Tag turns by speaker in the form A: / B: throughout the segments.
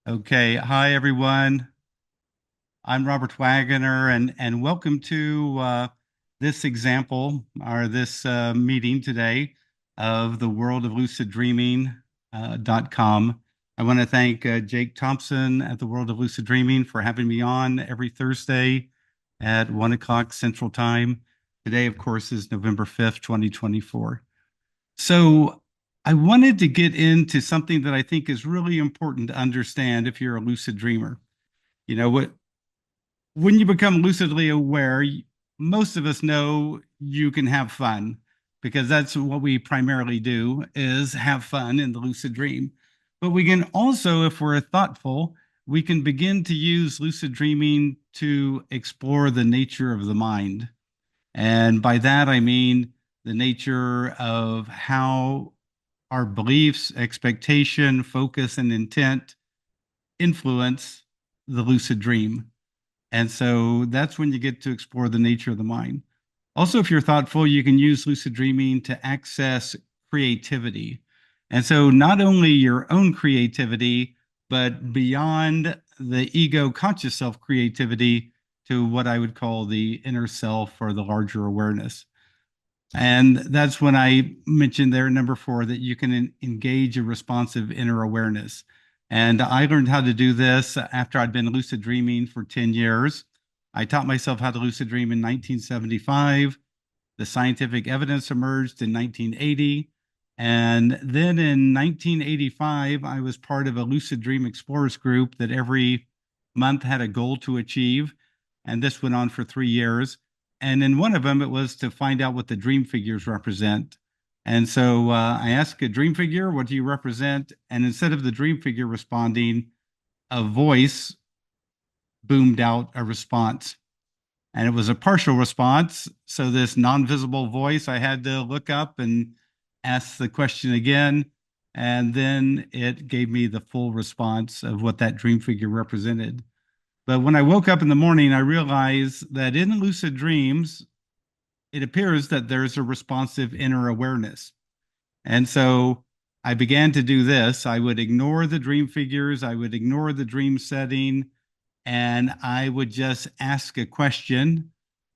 A: Okay, hi everyone. I'm Robert Waggoner, and welcome to this example or this meeting today of the world of lucid dreaming .com. I want to thank Jake Thompson at the World of Lucid Dreaming for having me on every Thursday at 1 o'clock Central Time. Today, of course, is November 5th, 2024. So I wanted to get into something that I think is really important to understand if you're a lucid dreamer. You know what? When you become lucidly aware, most of us know you can have fun because that's what we primarily do is have fun in the lucid dream. But we can also, if we're thoughtful, we can begin to use lucid dreaming to explore the nature of the mind. And by that, I mean the nature of how our beliefs, expectation, focus, and intent influence the lucid dream. And so that's when you get to explore the nature of the mind. Also, if you're thoughtful, you can use lucid dreaming to access creativity. And so not only your own creativity, but beyond the ego conscious self creativity to what I would call the inner self or the larger awareness. And that's when I mentioned there, number four, that you can engage a responsive inner awareness. And I learned how to do this after I'd been lucid dreaming for 10 years. I taught myself how to lucid dream in 1975. The scientific evidence emerged in 1980. And then in 1985, I was part of a lucid dream explorers group that every month had a goal to achieve. And this went on for 3 years. And in one of them, it was to find out what the dream figures represent. And so I asked a dream figure, what do you represent? And instead of the dream figure responding, a voice boomed out a response. And it was a partial response. So this non-visible voice, I had to look up and ask the question again. And then it gave me the full response of what that dream figure represented. But when I woke up in the morning, I realized that in lucid dreams, it appears that there's a responsive inner awareness. And so I began to do this. I would ignore the dream figures, I would ignore the dream setting, and I would just ask a question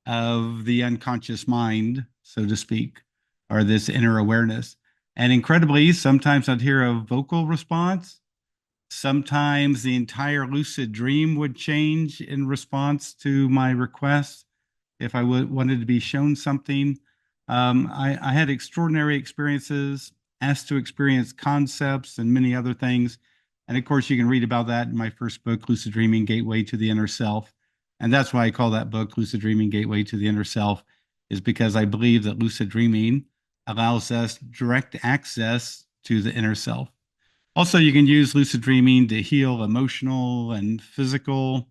A: of the unconscious mind, so to speak, or this inner awareness. And incredibly, sometimes I'd hear a vocal response. Sometimes the entire lucid dream would change in response to my request if I wanted to be shown something. I had extraordinary experiences, asked to experience concepts and many other things. And of course, you can read about that in my first book, Lucid Dreaming Gateway to the Inner Self. And that's why I call that book Lucid Dreaming Gateway to the Inner Self, is because I believe that lucid dreaming allows us direct access to the inner self. Also, you can use lucid dreaming to heal emotional and physical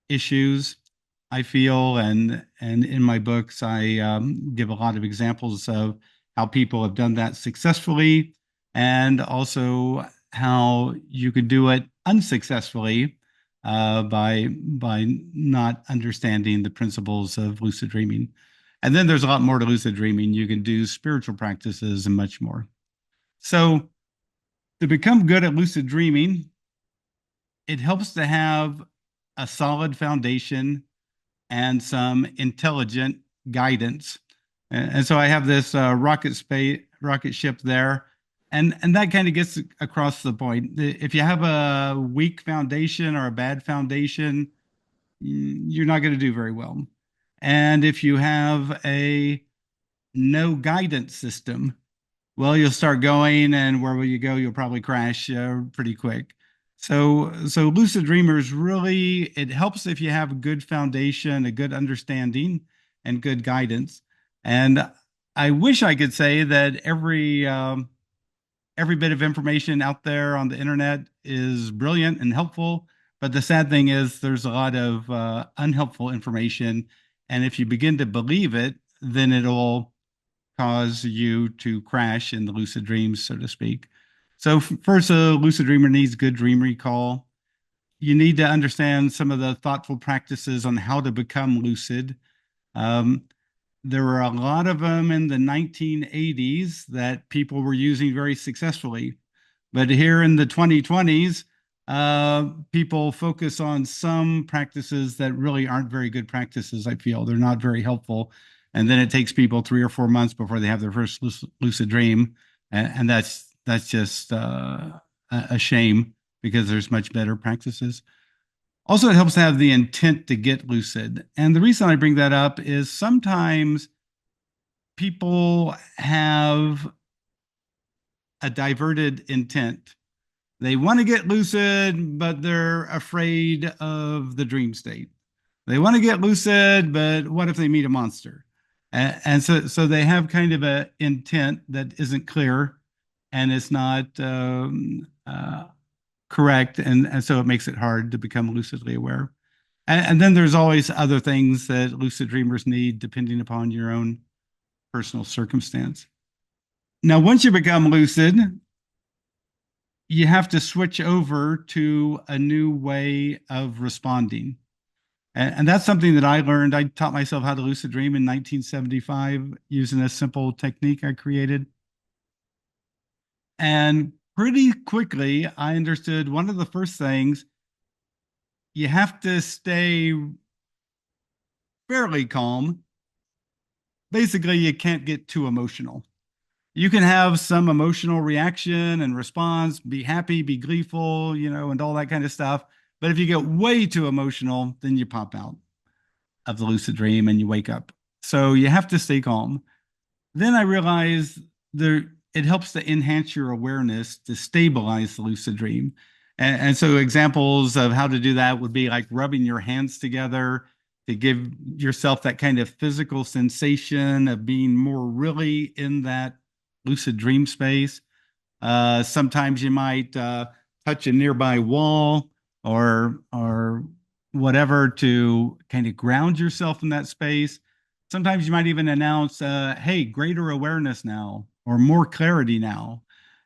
A: issues. I feel, and in my books, I give a lot of examples of how people have done that successfully, and also how you could do it unsuccessfully by not understanding the principles of lucid dreaming. And then there's a lot more to lucid dreaming. You can do spiritual practices and much more. So to become good at lucid dreaming, it helps to have a solid foundation and some intelligent guidance. And so I have this rocket ship there, and that kind of gets across the point. If you have a weak foundation or a bad foundation, you're not going to do very well. And if you have a no guidance system, well, you'll start going, and where will you go? You'll probably crash pretty quick. So lucid dreamers really, it helps if you have a good foundation, a good understanding, and good guidance. And I wish I could say that every bit of information out there on the internet is brilliant and helpful. But the sad thing is, there's a lot of unhelpful information, and if you begin to believe it, then it'll cause you to crash in the lucid dreams, so to speak. So first, a lucid dreamer needs good dream recall. You need to understand some of the thoughtful practices on how to become lucid. Um, there were a lot of them in the 1980s that people were using very successfully. But here in the 2020s, people focus on some practices that really aren't very good practices. I feel they're not very helpful, and then it takes people 3 or 4 months before they have their first lucid dream, and that's just a shame because there's much better practices. Also, it helps to have the intent to get lucid, and the reason I bring that up is sometimes people have a diverted intent. They want to get lucid, but they're afraid of the dream state. They want to get lucid, but what if they meet a monster? And so they have kind of an intent that isn't clear and it's not correct. And so it makes it hard to become lucidly aware. And then there's always other things that lucid dreamers need depending upon your own personal circumstance. Now, once you become lucid, you have to switch over to a new way of responding. And that's something that I learned. I taught myself how to lucid dream in 1975 using a simple technique I created. And pretty quickly, I understood one of the first things you have to stay fairly calm. Basically, you can't get too emotional. You can have some emotional reaction and response, be happy, be gleeful, and all that kind of stuff. But if you get way too emotional, then you pop out of the lucid dream and you wake up. So you have to stay calm. Then I realized it helps to enhance your awareness to stabilize the lucid dream. And so examples of how to do that would be like rubbing your hands together to give yourself that kind of physical sensation of being more really in that lucid dream space. Sometimes you might touch a nearby wall or whatever to kind of ground yourself in that space. Sometimes you might even announce, "Hey, greater awareness now," or "more clarity now,"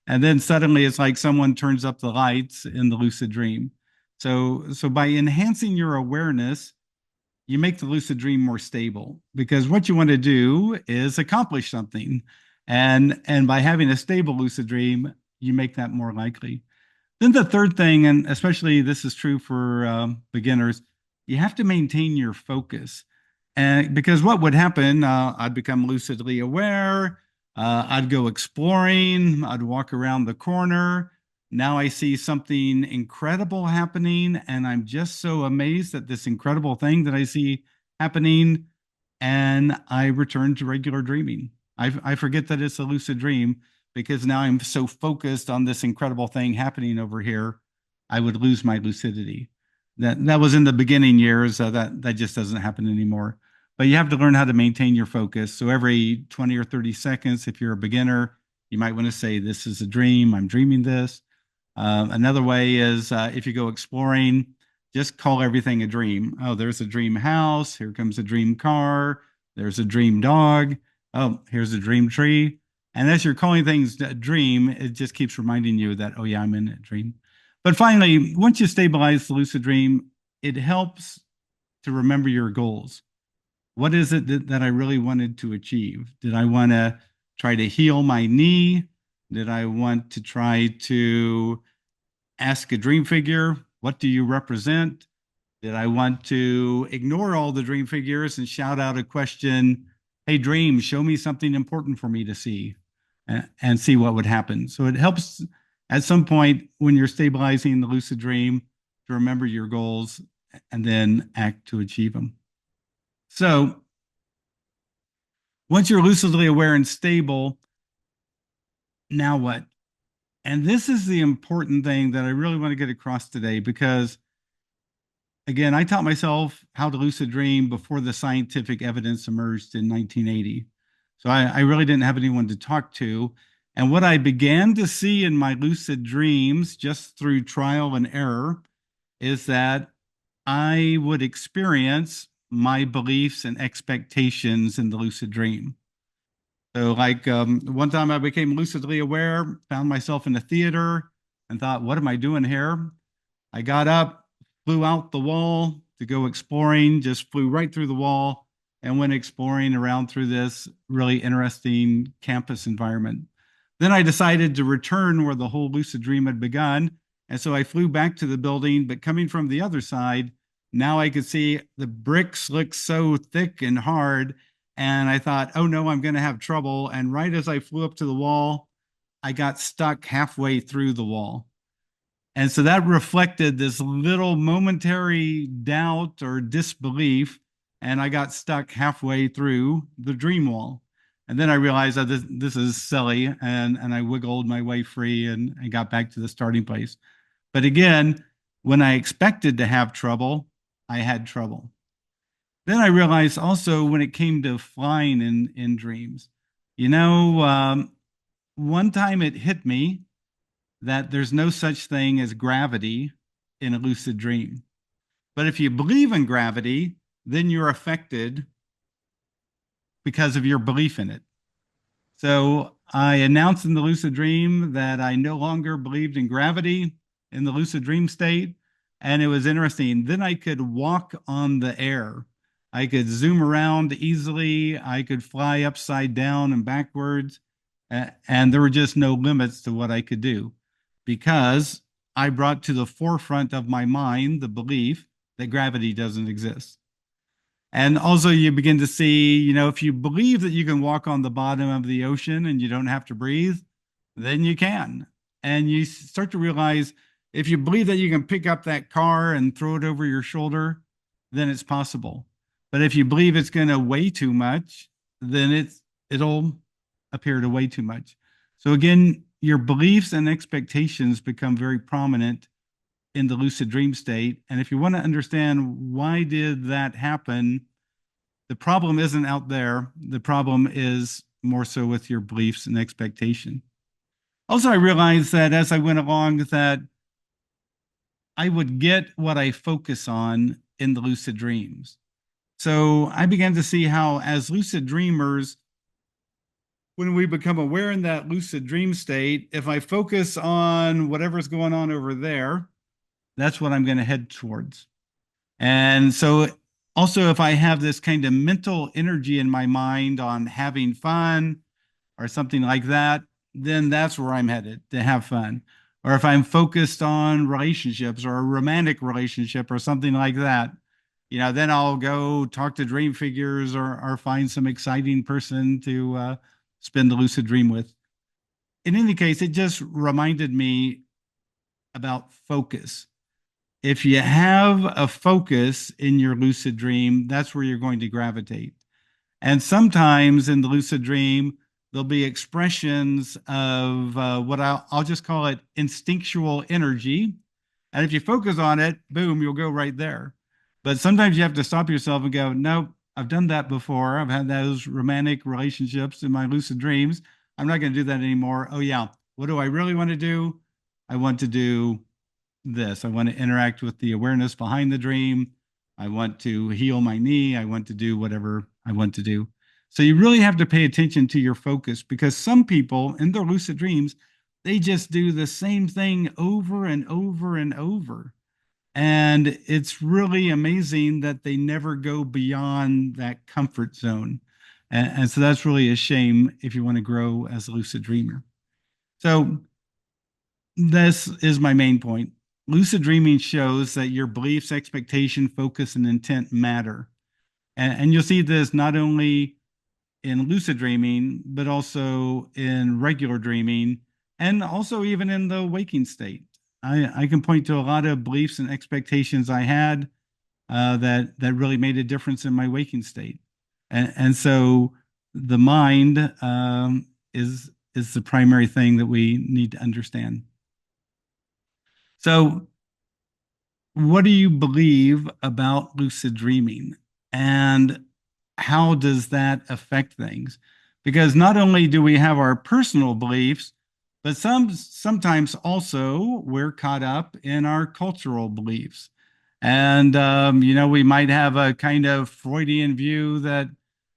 A: and then suddenly it's like someone turns up the lights in the lucid dream. So by enhancing your awareness, you make the lucid dream more stable because what you want to do is accomplish something. And by having a stable lucid dream, you make that more likely. Then the third thing, and especially this is true for beginners, you have to maintain your focus. And because what would happen, I'd become lucidly aware, I'd go exploring, I'd walk around the corner. Now I see something incredible happening, and I'm just so amazed at this incredible thing that I see happening, and I return to regular dreaming. I forget that it's a lucid dream because now I'm so focused on this incredible thing happening over here, I would lose my lucidity. That was in the beginning years. That just doesn't happen anymore. But you have to learn how to maintain your focus. So every 20 or 30 seconds, if you're a beginner, you might want to say, "This is a dream. I'm dreaming this." Another way is if you go exploring, just call everything a dream. Oh, there's a dream house. Here comes a dream car. There's a dream dog. Oh, here's a dream tree. And as you're calling things a dream, it just keeps reminding you that, oh, yeah, I'm in a dream. But finally, once you stabilize the lucid dream, it helps to remember your goals. What is it that I really wanted to achieve? Did I want to try to heal my knee? Did I want to try to ask a dream figure, what do you represent? Did I want to ignore all the dream figures and shout out a question, "Hey, dream, show me something important for me to see," and see what would happen? So it helps at some point when you're stabilizing the lucid dream to remember your goals and then act to achieve them. So once you're lucidly aware and stable, now what? And this is the important thing that I really want to get across today because, again, I taught myself how to lucid dream before the scientific evidence emerged in 1980. So I really didn't have anyone to talk to. And what I began to see in my lucid dreams, just through trial and error, is that I would experience my beliefs and expectations in the lucid dream. So, like one time I became lucidly aware, found myself in a theater, and thought, "What am I doing here?" I got up, flew out the wall to go exploring, just flew right through the wall and went exploring around through this really interesting campus environment. Then I decided to return where the whole lucid dream had begun And so I flew back to the building, but coming from the other side, now I could see the bricks look so thick and hard. And I thought, oh no, I'm going to have trouble. And right as I flew up to the wall, I got stuck halfway through the wall. And so that reflected this little momentary doubt or disbelief. And I got stuck halfway through the dream wall. And then I realized that this is silly. And I wiggled my way free and I got back to the starting place. But again, when I expected to have trouble, I had trouble. Then I realized also when it came to flying in dreams, you know, one time it hit me that there's no such thing as gravity in a lucid dream. But if you believe in gravity, then you're affected because of your belief in it. So I announced in the lucid dream that I no longer believed in gravity in the lucid dream state. And it was interesting. Then I could walk on the air. I could zoom around easily. I could fly upside down and backwards. And there were just no limits to what I could do because I brought to the forefront of my mind the belief that gravity doesn't exist. And also, you begin to see, you know, if you believe that you can walk on the bottom of the ocean and you don't have to breathe, then you can. And you start to realize if you believe that you can pick up that car and throw it over your shoulder, then it's possible. But if you believe it's going to weigh too much, then it'll appear to weigh too much. So again, your beliefs and expectations become very prominent in the lucid dream state. And if you want to understand why did that happen, the problem isn't out there. The problem is more so with your beliefs and expectation. Also, I realized that as I went along that I would get what I focus on in the lucid dreams. So I began to see how as lucid dreamers, when we become aware in that lucid dream state, if I focus on whatever's going on over there, that's what I'm going to head towards. And so also if I have this kind of mental energy in my mind on having fun or something like that, then that's where I'm headed to have fun. Or if I'm focused on relationships or a romantic relationship or something like that, you know, then I'll go talk to dream figures or find some exciting person to spend the lucid dream with. In any case, it just reminded me about focus. If you have a focus in your lucid dream, that's where you're going to gravitate. And sometimes in the lucid dream, there'll be expressions of what I'll just call it instinctual energy. And if you focus on it, boom, you'll go right there. But sometimes you have to stop yourself and go, nope, I've done that before. I've had those romantic relationships in my lucid dreams. I'm not going to do that anymore. Oh, yeah. What do I really want to do? I want to do this. I want to interact with the awareness behind the dream. I want to heal my knee. I want to do whatever I want to do. So you really have to pay attention to your focus because some people in their lucid dreams, they just do the same thing over and over and over. And it's really amazing that they never go beyond that comfort zone. And so that's really a shame if you want to grow as a lucid dreamer. So this is my main point. Lucid dreaming shows that your beliefs, expectation, focus, and intent matter. And you'll see this not only in lucid dreaming, but also in regular dreaming, and also even in the waking state. I can point to a lot of beliefs and expectations I had that really made a difference in my waking state. And so the mind is the primary thing that we need to understand. So, what do you believe about lucid dreaming? And how does that affect things? Because not only do we have our personal beliefs, but sometimes also we're caught up in our cultural beliefs. And, you know, we might have a kind of Freudian view that,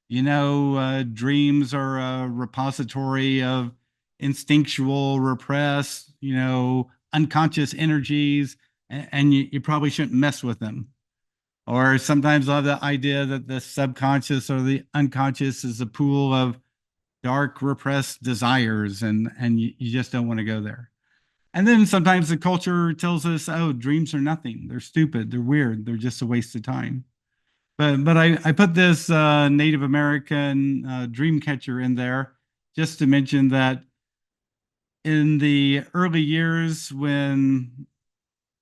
A: you know, dreams are a repository of instinctual, repressed, you know, unconscious energies, and you probably shouldn't mess with them. Or sometimes I have the idea that the subconscious or the unconscious is a pool of dark, repressed desires, and you just don't want to go there. And then sometimes the culture tells us, oh, dreams are nothing. They're stupid. They're weird. They're just a waste of time. But I put this Native American dream catcher in there just to mention that in the early years when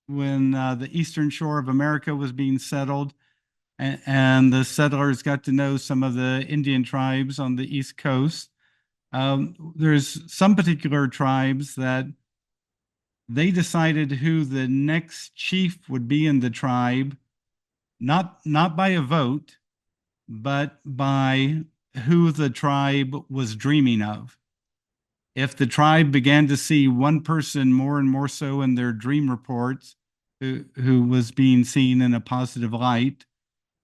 A: the eastern shore of America was being settled, and the settlers got to know some of the Indian tribes on the East Coast. There's some particular tribes that they decided who the next chief would be in the tribe, not by a vote, but by who the tribe was dreaming of. If the tribe began to see one person more and more so in their dream reports who was being seen in a positive light,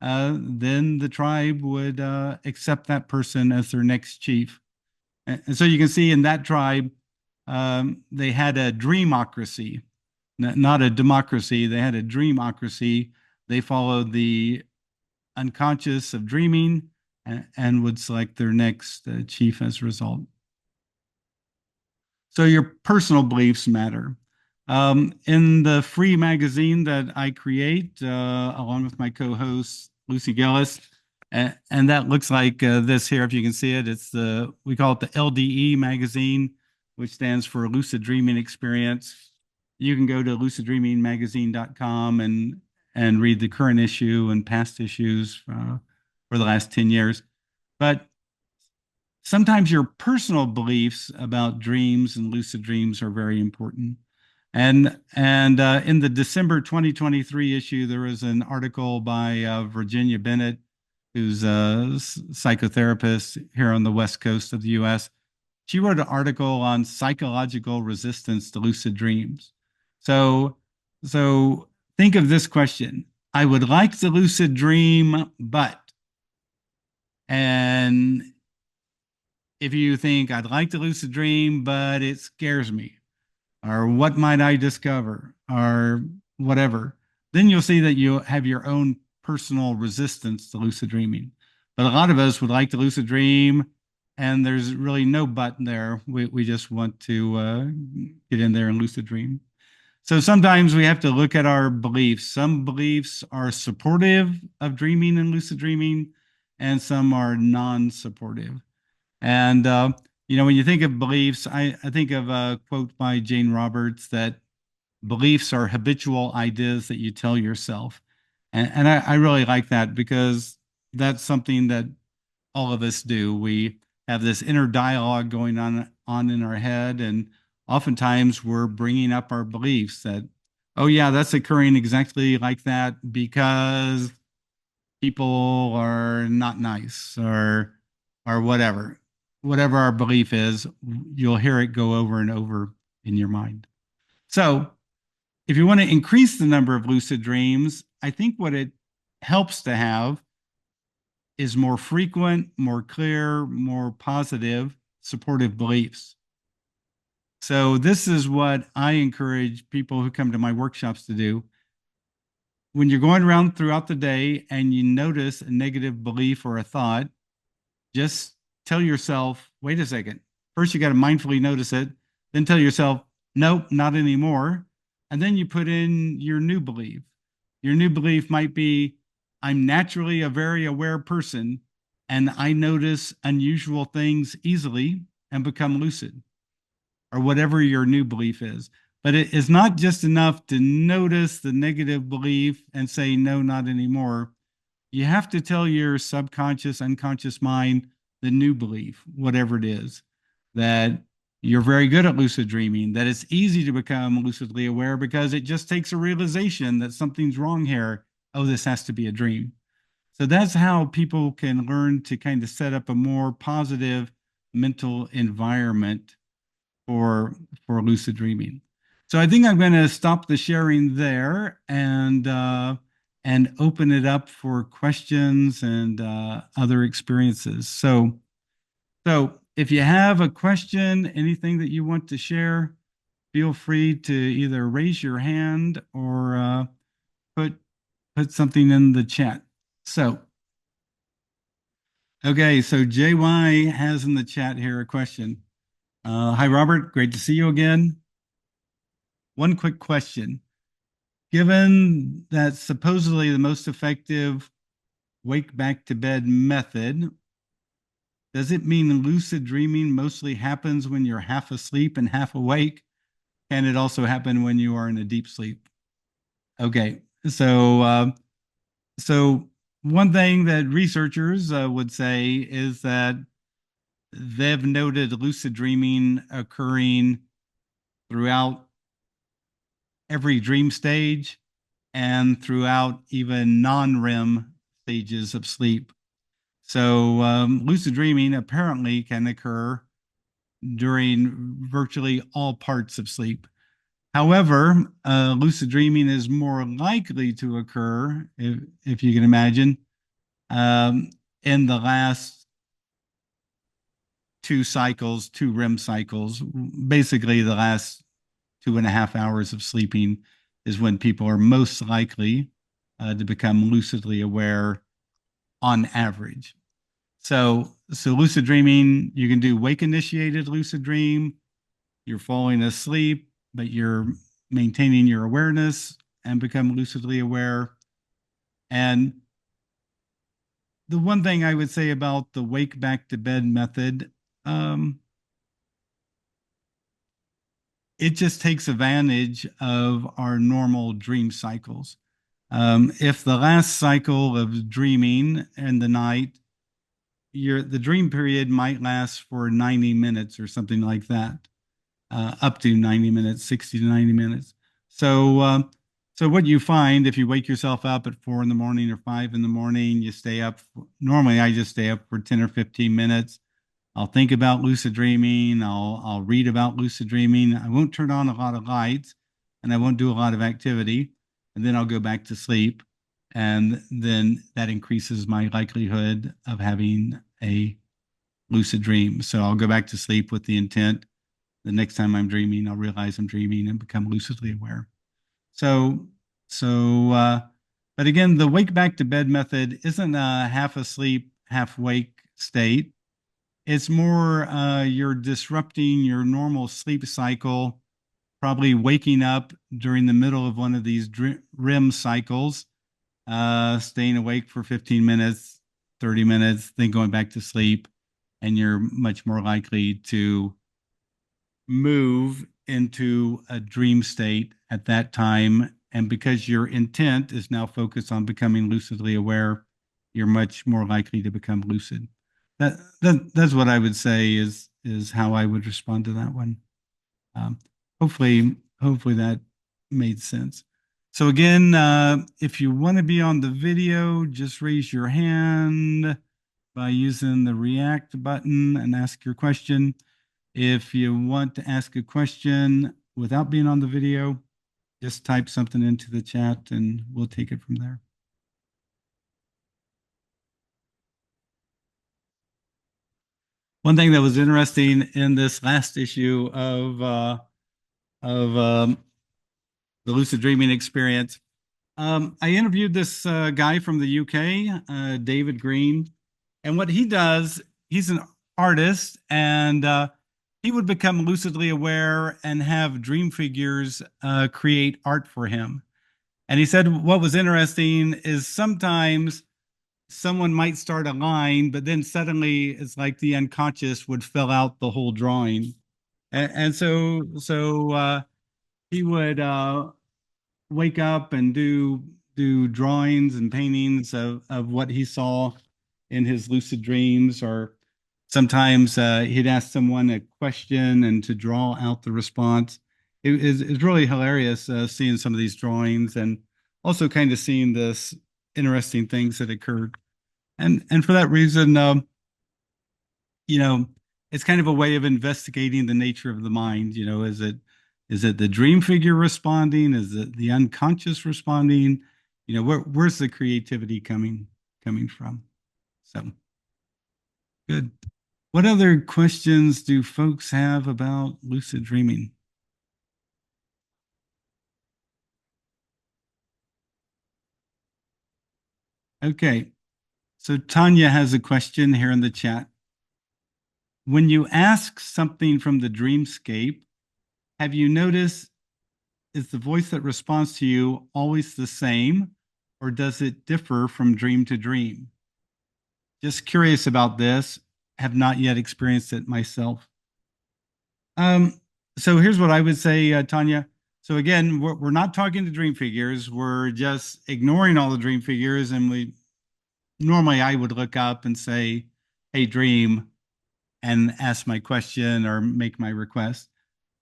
A: then the tribe would accept that person as their next chief. And so you can see in that tribe, they had a dreamocracy, not a democracy. They had a dreamocracy. They followed the unconscious of dreaming and would select their next chief as a result. So your personal beliefs matter. In the free magazine that I create, along with my co-host Lucy Gillis, and that looks like this here. If you can see it, we call it the LDE magazine, which stands for Lucid Dreaming Experience. You can go to luciddreamingmagazine.com and read the current issue and past issues for the last 10 years. But sometimes your personal beliefs about dreams and lucid dreams are very important. And in the December 2023 issue, there was an article by Virginia Bennett, who's a psychotherapist here on the West Coast of the US. She wrote an article on psychological resistance to lucid dreams. So, so think of this question. I would like the lucid dream, but, and if you think I'd like to lucid dream, but it scares me, or what might I discover, or whatever, then you'll see that you have your own personal resistance to lucid dreaming. But a lot of us would like to lucid dream, and there's really no button there. We just want to get in there and lucid dream. So sometimes we have to look at our beliefs. Some beliefs are supportive of dreaming and lucid dreaming, and some are non-supportive. And, when you think of beliefs, I think of a quote by Jane Roberts that beliefs are habitual ideas that you tell yourself. And I really like that because that's something that all of us do. We have this inner dialogue going on in our head. And oftentimes we're bringing up our beliefs that, oh, yeah, that's occurring exactly like that because people are not nice or whatever our belief is. You'll hear it go over and over in your mind. So if you want to increase the number of lucid dreams, I think what it helps to have is more frequent, more clear, more positive, supportive beliefs. So this is what I encourage people who come to my workshops to do. When you're going around throughout the day and you notice a negative belief or a thought, just tell yourself, wait a second. First, you got to mindfully notice it, then tell yourself, nope, not anymore. And then you put in your new belief. Your new belief might be, I'm naturally a very aware person, and I notice unusual things easily and become lucid, or whatever your new belief is. But it is not just enough to notice the negative belief and say, no, not anymore. You have to tell your subconscious, unconscious mind the new belief, whatever it is, that you're very good at lucid dreaming, that it's easy to become lucidly aware because it just takes a realization that something's wrong here. Oh, this has to be a dream. So that's how people can learn to kind of set up a more positive mental environment for lucid dreaming. So I think I'm going to stop the sharing there and open it up for questions and other experiences. So if you have a question, anything that you want to share, feel free to either raise your hand or put something in the chat. So, okay, so JY has in the chat here a question. Hi, Robert. Great to see you again. one quick question. Given that supposedly the most effective wake back to bed method, does it mean lucid dreaming mostly happens when you're half asleep and half awake? Can it also happen when you are in a deep sleep? Okay, so one thing that researchers would say is that they've noted lucid dreaming occurring throughout every dream stage and throughout even non-REM stages of sleep. So lucid dreaming apparently can occur during virtually all parts of sleep. However, lucid dreaming is more likely to occur, if you can imagine, um, in the last two REM cycles. Basically, the last 2.5 hours of sleeping is when people are most likely to become lucidly aware on average. So lucid dreaming, you can do wake initiated lucid dream. You're falling asleep, but you're maintaining your awareness and become lucidly aware. And the one thing I would say about the wake back to bed method, um, it just takes advantage of our normal dream cycles. If the last cycle of dreaming in the night, the dream period might last for 90 minutes or something like that, up to 90 minutes, 60 to 90 minutes. So what you find if you wake yourself up at 4 in the morning or 5 in the morning, you stay up. Normally, I just stay up for 10 or 15 minutes. I'll think about lucid dreaming. I'll read about lucid dreaming. I won't turn on a lot of lights, and I won't do a lot of activity, and then I'll go back to sleep, and then that increases my likelihood of having a lucid dream. So I'll go back to sleep with the intent the next time I'm dreaming, I'll realize I'm dreaming and become lucidly aware. So, so, but again, the wake back to bed method isn't a half asleep, half wake state. It's more you're disrupting your normal sleep cycle, probably waking up during the middle of one of these REM cycles, staying awake for 15 minutes, 30 minutes, then going back to sleep, and you're much more likely to move into a dream state at that time. And because your intent is now focused on becoming lucidly aware, you're much more likely to become lucid. That's what I would say is how I would respond to that one. Um, hopefully that made sense. So again, if you want to be on the video, just raise your hand by using the react button and ask your question. If you want to ask a question without being on the video, just type something into the chat and we'll take it from there. One thing that was interesting in this last issue of the lucid dreaming experience, I interviewed this guy from the UK, David Green, and what he does, he's an artist, and he would become lucidly aware and have dream figures create art for him. And he said what was interesting is sometimes someone might start a line, but then suddenly it's like the unconscious would fill out the whole drawing. And so he would wake up and do drawings and paintings of what he saw in his lucid dreams, or sometimes he'd ask someone a question and to draw out the response. It's really hilarious seeing some of these drawings and also kind of seeing this interesting things that occurred. And for that reason, you know, it's kind of a way of investigating the nature of the mind. Is it the dream figure responding? Is it the unconscious responding? Where's the creativity coming from? So good. What other questions do folks have about lucid dreaming? Okay, so Tanya has a question here in the chat. When you ask something from the dreamscape, have you noticed is the voice that responds to you always the same, or does it differ from dream to dream? Just curious about this. Have not yet experienced it myself. Um, so here's what I would say, Tanya. So again, we're not talking to dream figures. We're just ignoring all the dream figures, and we normally I would look up and say, "Hey, dream," and ask my question or make my request.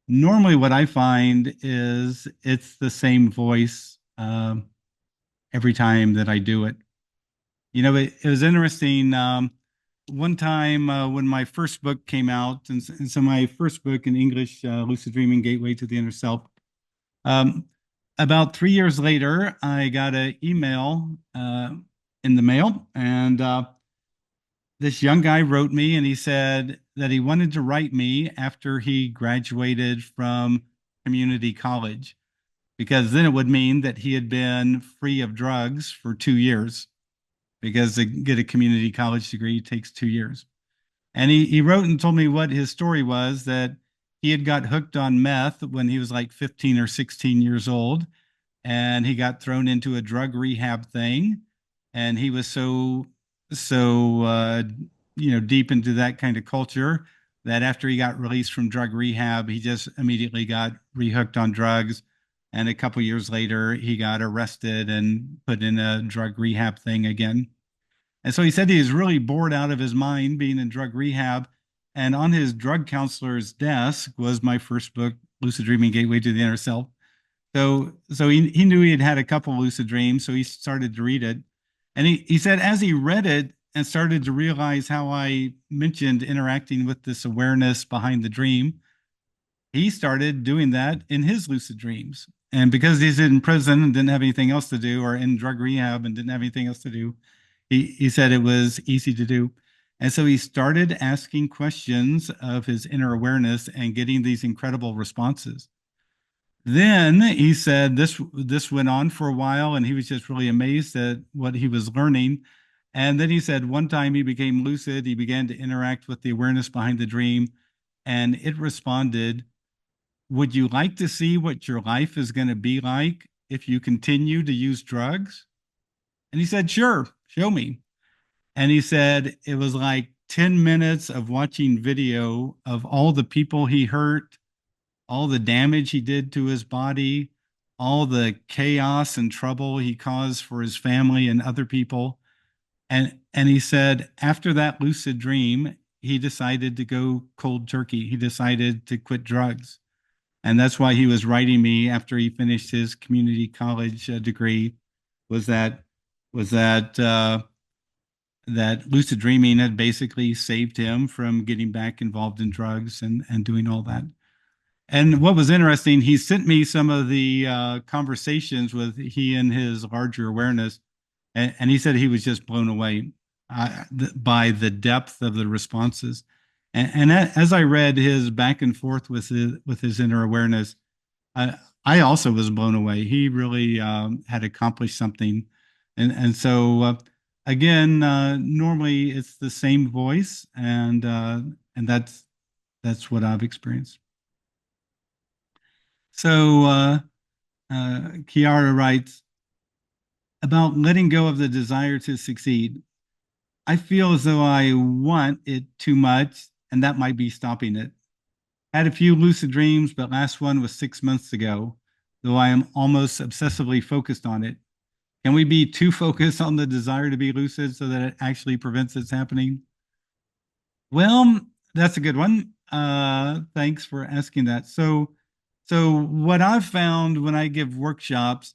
A: Normally, what I find is it's the same voice every time that I do it. It was interesting. One time when my first book came out, and so my first book in English, Lucid Dreaming, Gateway to the Inner Self. Um, about 3 years later, I got an email in the mail, and this young guy wrote me, and he said that he wanted to write me after he graduated from community college, because then it would mean that he had been free of drugs for 2 years, because to get a community college degree takes 2 years. And he wrote and told me what his story was, that he had got hooked on meth when he was like 15 or 16 years old. And he got thrown into a drug rehab thing. And he was so deep into that kind of culture that after he got released from drug rehab, he just immediately got rehooked on drugs. And a couple years later, he got arrested and put in a drug rehab thing again. And so he said he was really bored out of his mind being in drug rehab. And on his drug counselor's desk was my first book, Lucid Dreaming, Gateway to the Inner Self. So he knew he had had a couple lucid dreams, so he started to read it. And he said as he read it and started to realize how I mentioned interacting with this awareness behind the dream, he started doing that in his lucid dreams. And because he's in prison and didn't have anything else to do, or in drug rehab and didn't have anything else to do, he said it was easy to do. And so he started asking questions of his inner awareness and getting these incredible responses. Then he said this went on for a while, and he was just really amazed at what he was learning. And then he said one time he became lucid, he began to interact with the awareness behind the dream, and it responded, "Would you like to see what your life is going to be like if you continue to use drugs?" And he said, "Sure, show me." And he said it was like 10 minutes of watching video of all the people he hurt, all the damage he did to his body, all the chaos and trouble he caused for his family and other people. And he said after that lucid dream, he decided to go cold turkey. He decided to quit drugs. And that's why he was writing me after he finished his community college degree, was that was that that lucid dreaming had basically saved him from getting back involved in drugs and doing all that. And what was interesting, he sent me some of the conversations with he and his larger awareness, and he said he was just blown away by the depth of the responses. And as I read his back and forth with his inner awareness, I also was blown away. He really had accomplished something, and so again, normally it's the same voice, and that's what I've experienced. So Kiara writes about letting go of the desire to succeed. I feel as though I want it too much, and that might be stopping it. Had a few lucid dreams, but last one was 6 months ago, though I am almost obsessively focused on it. Can we be too focused on the desire to be lucid so that it actually prevents its happening? Well, that's a good one. Thanks for asking that. So what I've found when I give workshops,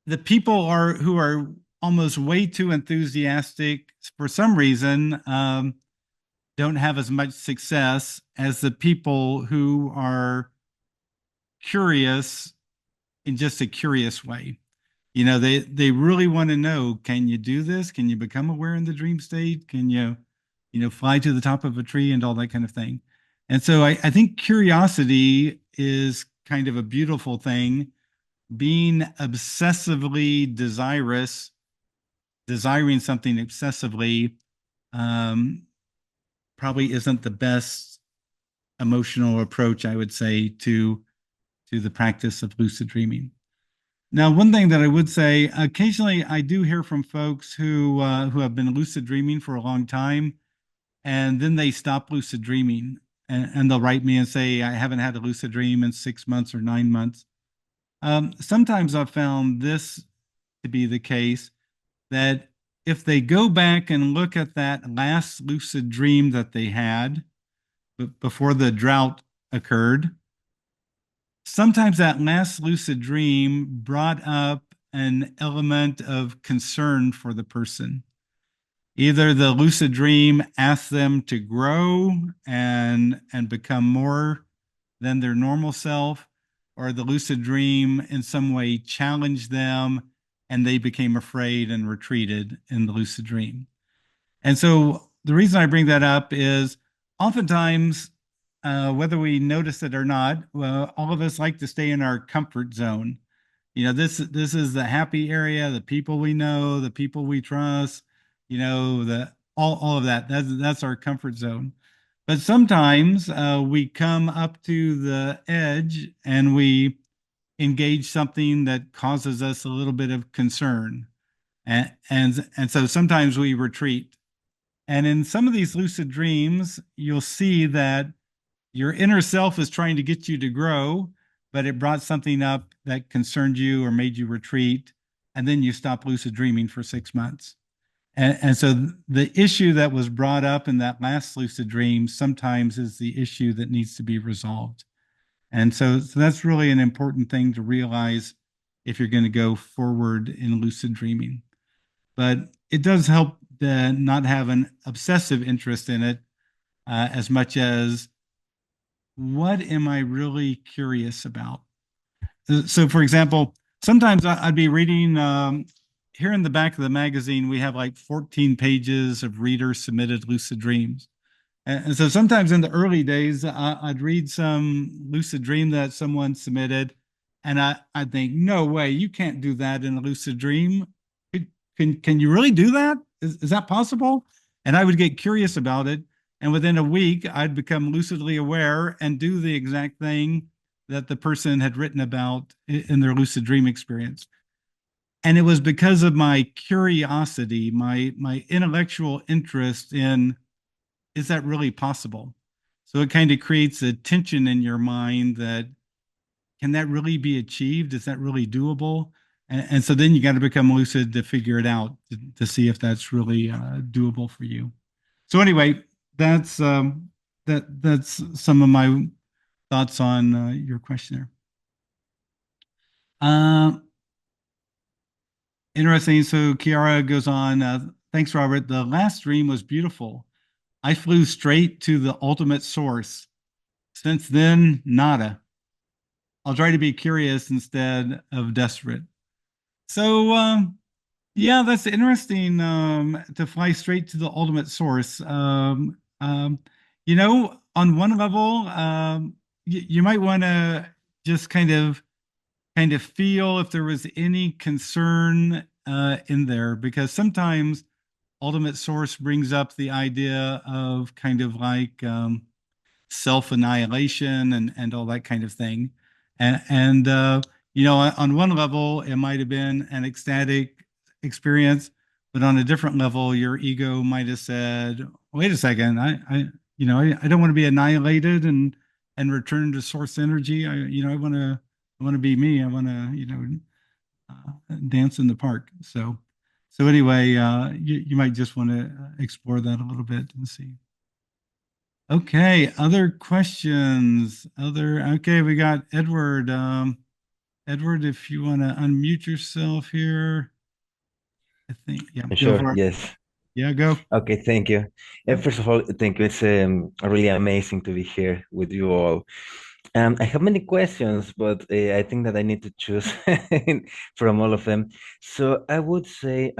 A: the people who are almost way too enthusiastic for some reason don't have as much success as the people who are curious in just a curious way. They really want to know, can you do this? Can you become aware in the dream state? Can you fly to the top of a tree and all that kind of thing? And so I think curiosity is kind of a beautiful thing. Being obsessively desiring something obsessively, um, probably isn't the best emotional approach, I would say, to to the practice of lucid dreaming. Now, one thing that I would say, occasionally I do hear from folks who have been lucid dreaming for a long time, and then they stop lucid dreaming, and they'll write me and say, I haven't had a lucid dream in 6 months or 9 months. Sometimes I've found this to be the case, that if they go back and look at that last lucid dream that they had before the drought occurred, sometimes that last lucid dream brought up an element of concern for the person. Either the lucid dream asked them to grow and become more than their normal self, or the lucid dream in some way challenged them and they became afraid and retreated in the lucid dream. And so the reason I bring that up is oftentimes, whether we notice it or not, well, all of us like to stay in our comfort zone. This is the happy area, the people we know, the people we trust, the all of that. That's our comfort zone. But sometimes we come up to the edge and we engage something that causes us a little bit of concern. And so sometimes we retreat. And in some of these lucid dreams, you'll see that your inner self is trying to get you to grow, but it brought something up that concerned you or made you retreat. And then you stop lucid dreaming for 6 months. And so the issue that was brought up in that last lucid dream sometimes is the issue that needs to be resolved. And so that's really an important thing to realize if you're going to go forward in lucid dreaming. But it does help to not have an obsessive interest in it as much as what am I really curious about? So, for example, sometimes I'd be reading here in the back of the magazine, we have like 14 pages of reader submitted lucid dreams. And so sometimes in the early days, I'd read some lucid dream that someone submitted, and I'd think, no way, you can't do that in a lucid dream. Can you really do that? Is that possible? And I would get curious about it. And within a week, I'd become lucidly aware and do the exact thing that the person had written about in their lucid dream experience. And it was because of my curiosity, my intellectual interest in, is that really possible? So it kind of creates a tension in your mind that, can that really be achieved? Is that really doable? And so then you got to become lucid to figure it out, to see if that's really doable for you. So anyway, that's some of my thoughts on your question there. Interesting. So Kiara goes on, thanks, Robert. The last dream was beautiful. I flew straight to the ultimate source. Since then, nada. I'll try to be curious instead of desperate. So, yeah, that's interesting to fly straight to the ultimate source. On one level, you might want to just kind of feel if there was any concern in there, because sometimes ultimate source brings up the idea of kind of like self-annihilation and all that kind of thing. And on one level, it might have been an ecstatic experience, but on a different level, your ego might have said, wait a second, I don't want to be annihilated and return to source energy. I want to be me. I want to, dance in the park. So anyway, you might just want to explore that a little bit and see. Okay, other questions? Okay, we got Edward. Edward, if you want to unmute yourself here, I think, yeah, go
B: Sure,
A: for it.
B: yes.
A: Yeah, go.
B: Okay, thank you. First of all, thank you. It's really amazing to be here with you all. I have many questions, but I think that I need to choose from all of them. So I would say,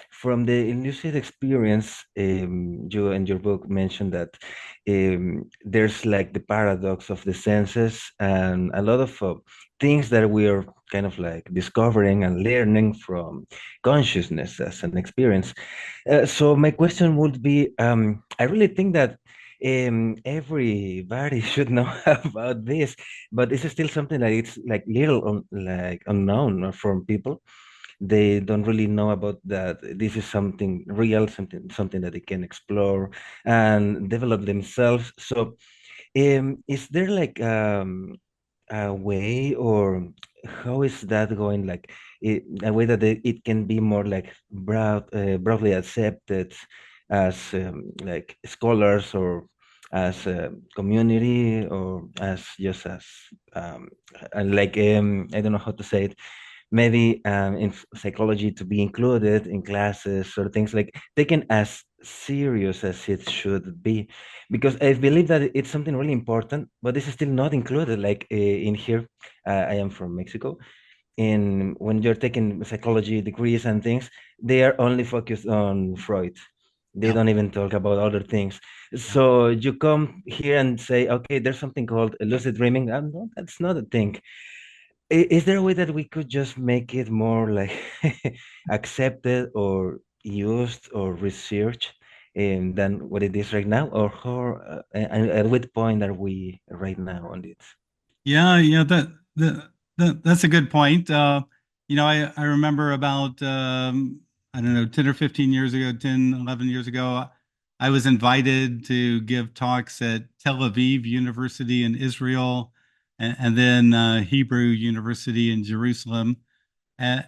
B: from the lucid experience, you and your book mentioned that there's like the paradox of the senses and a lot of things that we are kind of like discovering and learning from consciousness as an experience. So my question would be, I really think that everybody should know about this, but it's still something that it's like little like unknown from people. They don't really know about that this is something real, something that they can explore and develop themselves. So is there like a way, or how is that going? Like a way that it can be more like broadly accepted as like scholars, or as a community, or as just as um, like I don't know how to say it, maybe in psychology to be included in classes or things like taken as serious as it should be, because I believe that it's something really important, but this is still not included. Like in here, I am from Mexico, and when you're taking psychology degrees and things, they are only focused on Freud. They
A: Yeah,
B: don't even talk about other things.
A: yeah.
B: So you come here and say, okay, there's something called lucid dreaming. No, that's not a thing. Is there a way that we could just make it more like accepted or used or researched than what it is right now? Or how, at what point are we right now on this?
A: Yeah, yeah, that's a good point. I remember about I don't know, 10 or 15 years ago, 10, 11 years ago, I was invited to give talks at Tel Aviv University in Israel and then Hebrew University in Jerusalem. And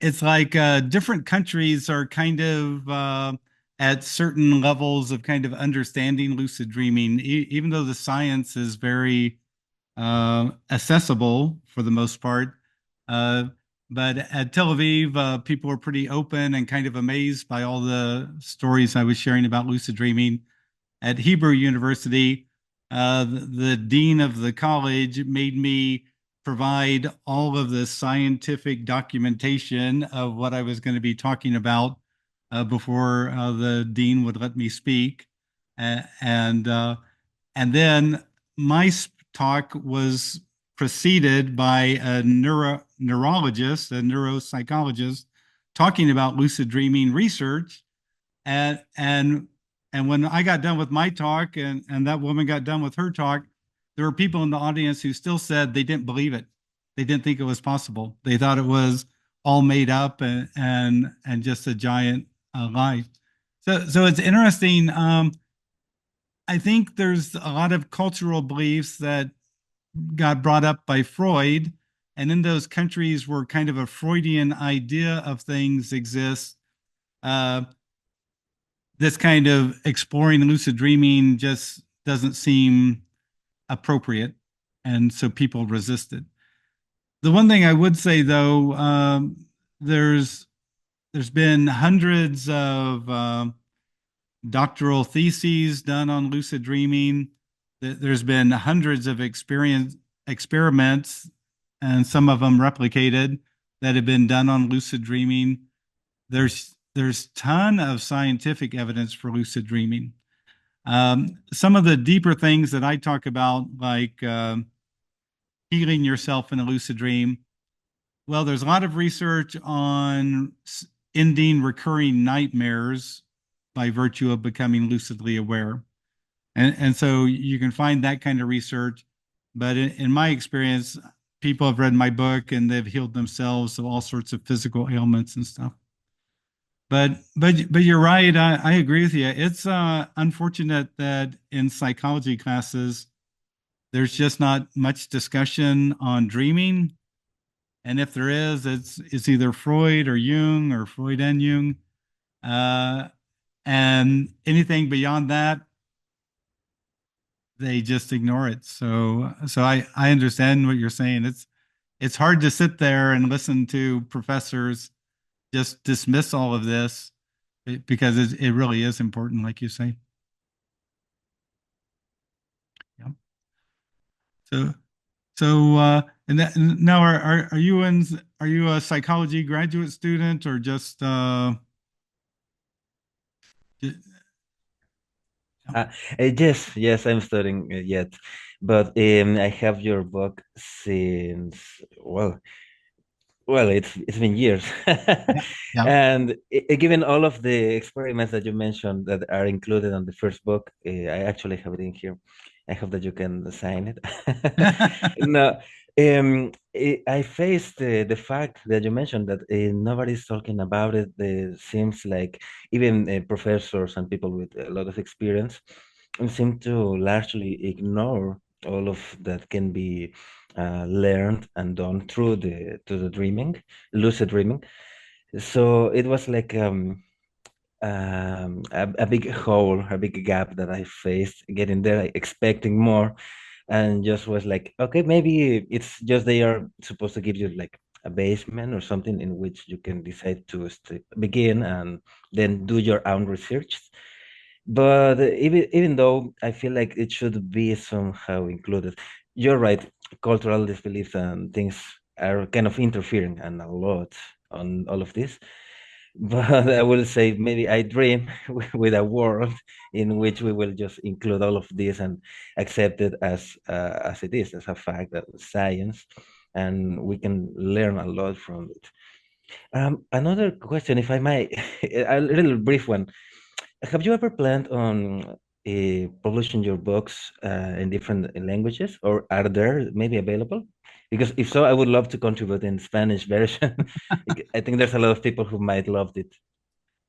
A: it's like different countries are kind of at certain levels of kind of understanding lucid dreaming, even though the science is very accessible for the most part. Uh, but at Tel Aviv, people were pretty open and kind of amazed by all the stories I was sharing about lucid dreaming. At Hebrew University, the dean of the college made me provide all of the scientific documentation of what I was going to be talking about before the dean would let me speak. And then my talk was preceded by a neurologist, a neuropsychologist, talking about lucid dreaming research. And when I got done with my talk and that woman got done with her talk, there were people in the audience who still said they didn't believe it. They didn't think it was possible. They thought it was all made up and just a giant lie. So it's interesting. I think there's a lot of cultural beliefs that got brought up by Freud, and in those countries where kind of a Freudian idea of things exists, uh, this kind of exploring lucid dreaming just doesn't seem appropriate, and so people resist it. The one thing I would say, though, there's there's been hundreds of doctoral theses done on lucid dreaming. There's been hundreds of experiments, and some of them replicated that have been done on lucid dreaming. There's ton of scientific evidence for lucid dreaming. Some of the deeper things that I talk about, like healing yourself in a lucid dream, well, there's a lot of research on ending recurring nightmares by virtue of becoming lucidly aware. And so you can find that kind of research. But in my experience, people have read my book and they've healed themselves of all sorts of physical ailments and stuff. But you're right. I agree with you. It's unfortunate that in psychology classes there's just not much discussion on dreaming, and if there is, it's either Freud or Jung or Freud and Jung, uh, and anything beyond that they just ignore it. So I understand what you're saying. It's hard to sit there and listen to professors just dismiss all of this because it really is important, like you say. Yeah. So and now are you in are you a psychology graduate student or just j- yeah.
B: Yes, yes, I'm studying yet, but I have your book since, well, Well, it's been years.
A: Yeah. Yeah.
B: And given all of the experiments that you mentioned that are included on the first book, I actually have it in here. I hope that you can sign it. No, I faced the fact that you mentioned that nobody's talking about it. It seems like even professors and people with a lot of experience seem to largely ignore all of that can be learned and done through the dreaming, lucid dreaming. So it was like a big hole, a big gap that I faced getting there, like, expecting more, and just was like, okay, maybe it's just they are supposed to give you like a basement or something in which you can decide to begin and then do your own research. But even though I feel like it should be somehow included, you're right. Cultural disbeliefs and things are kind of interfering and a lot on all of this. But I will say maybe I dream with a world in which we will just include all of this and accept it as it is, as a fact, as science, and we can learn a lot from it. Another question, if I might, a little brief one. Have you ever planned on publishing your books in different languages, or are there maybe available? Because if so, I would love to contribute in Spanish version. I think there's a lot of people who might love it.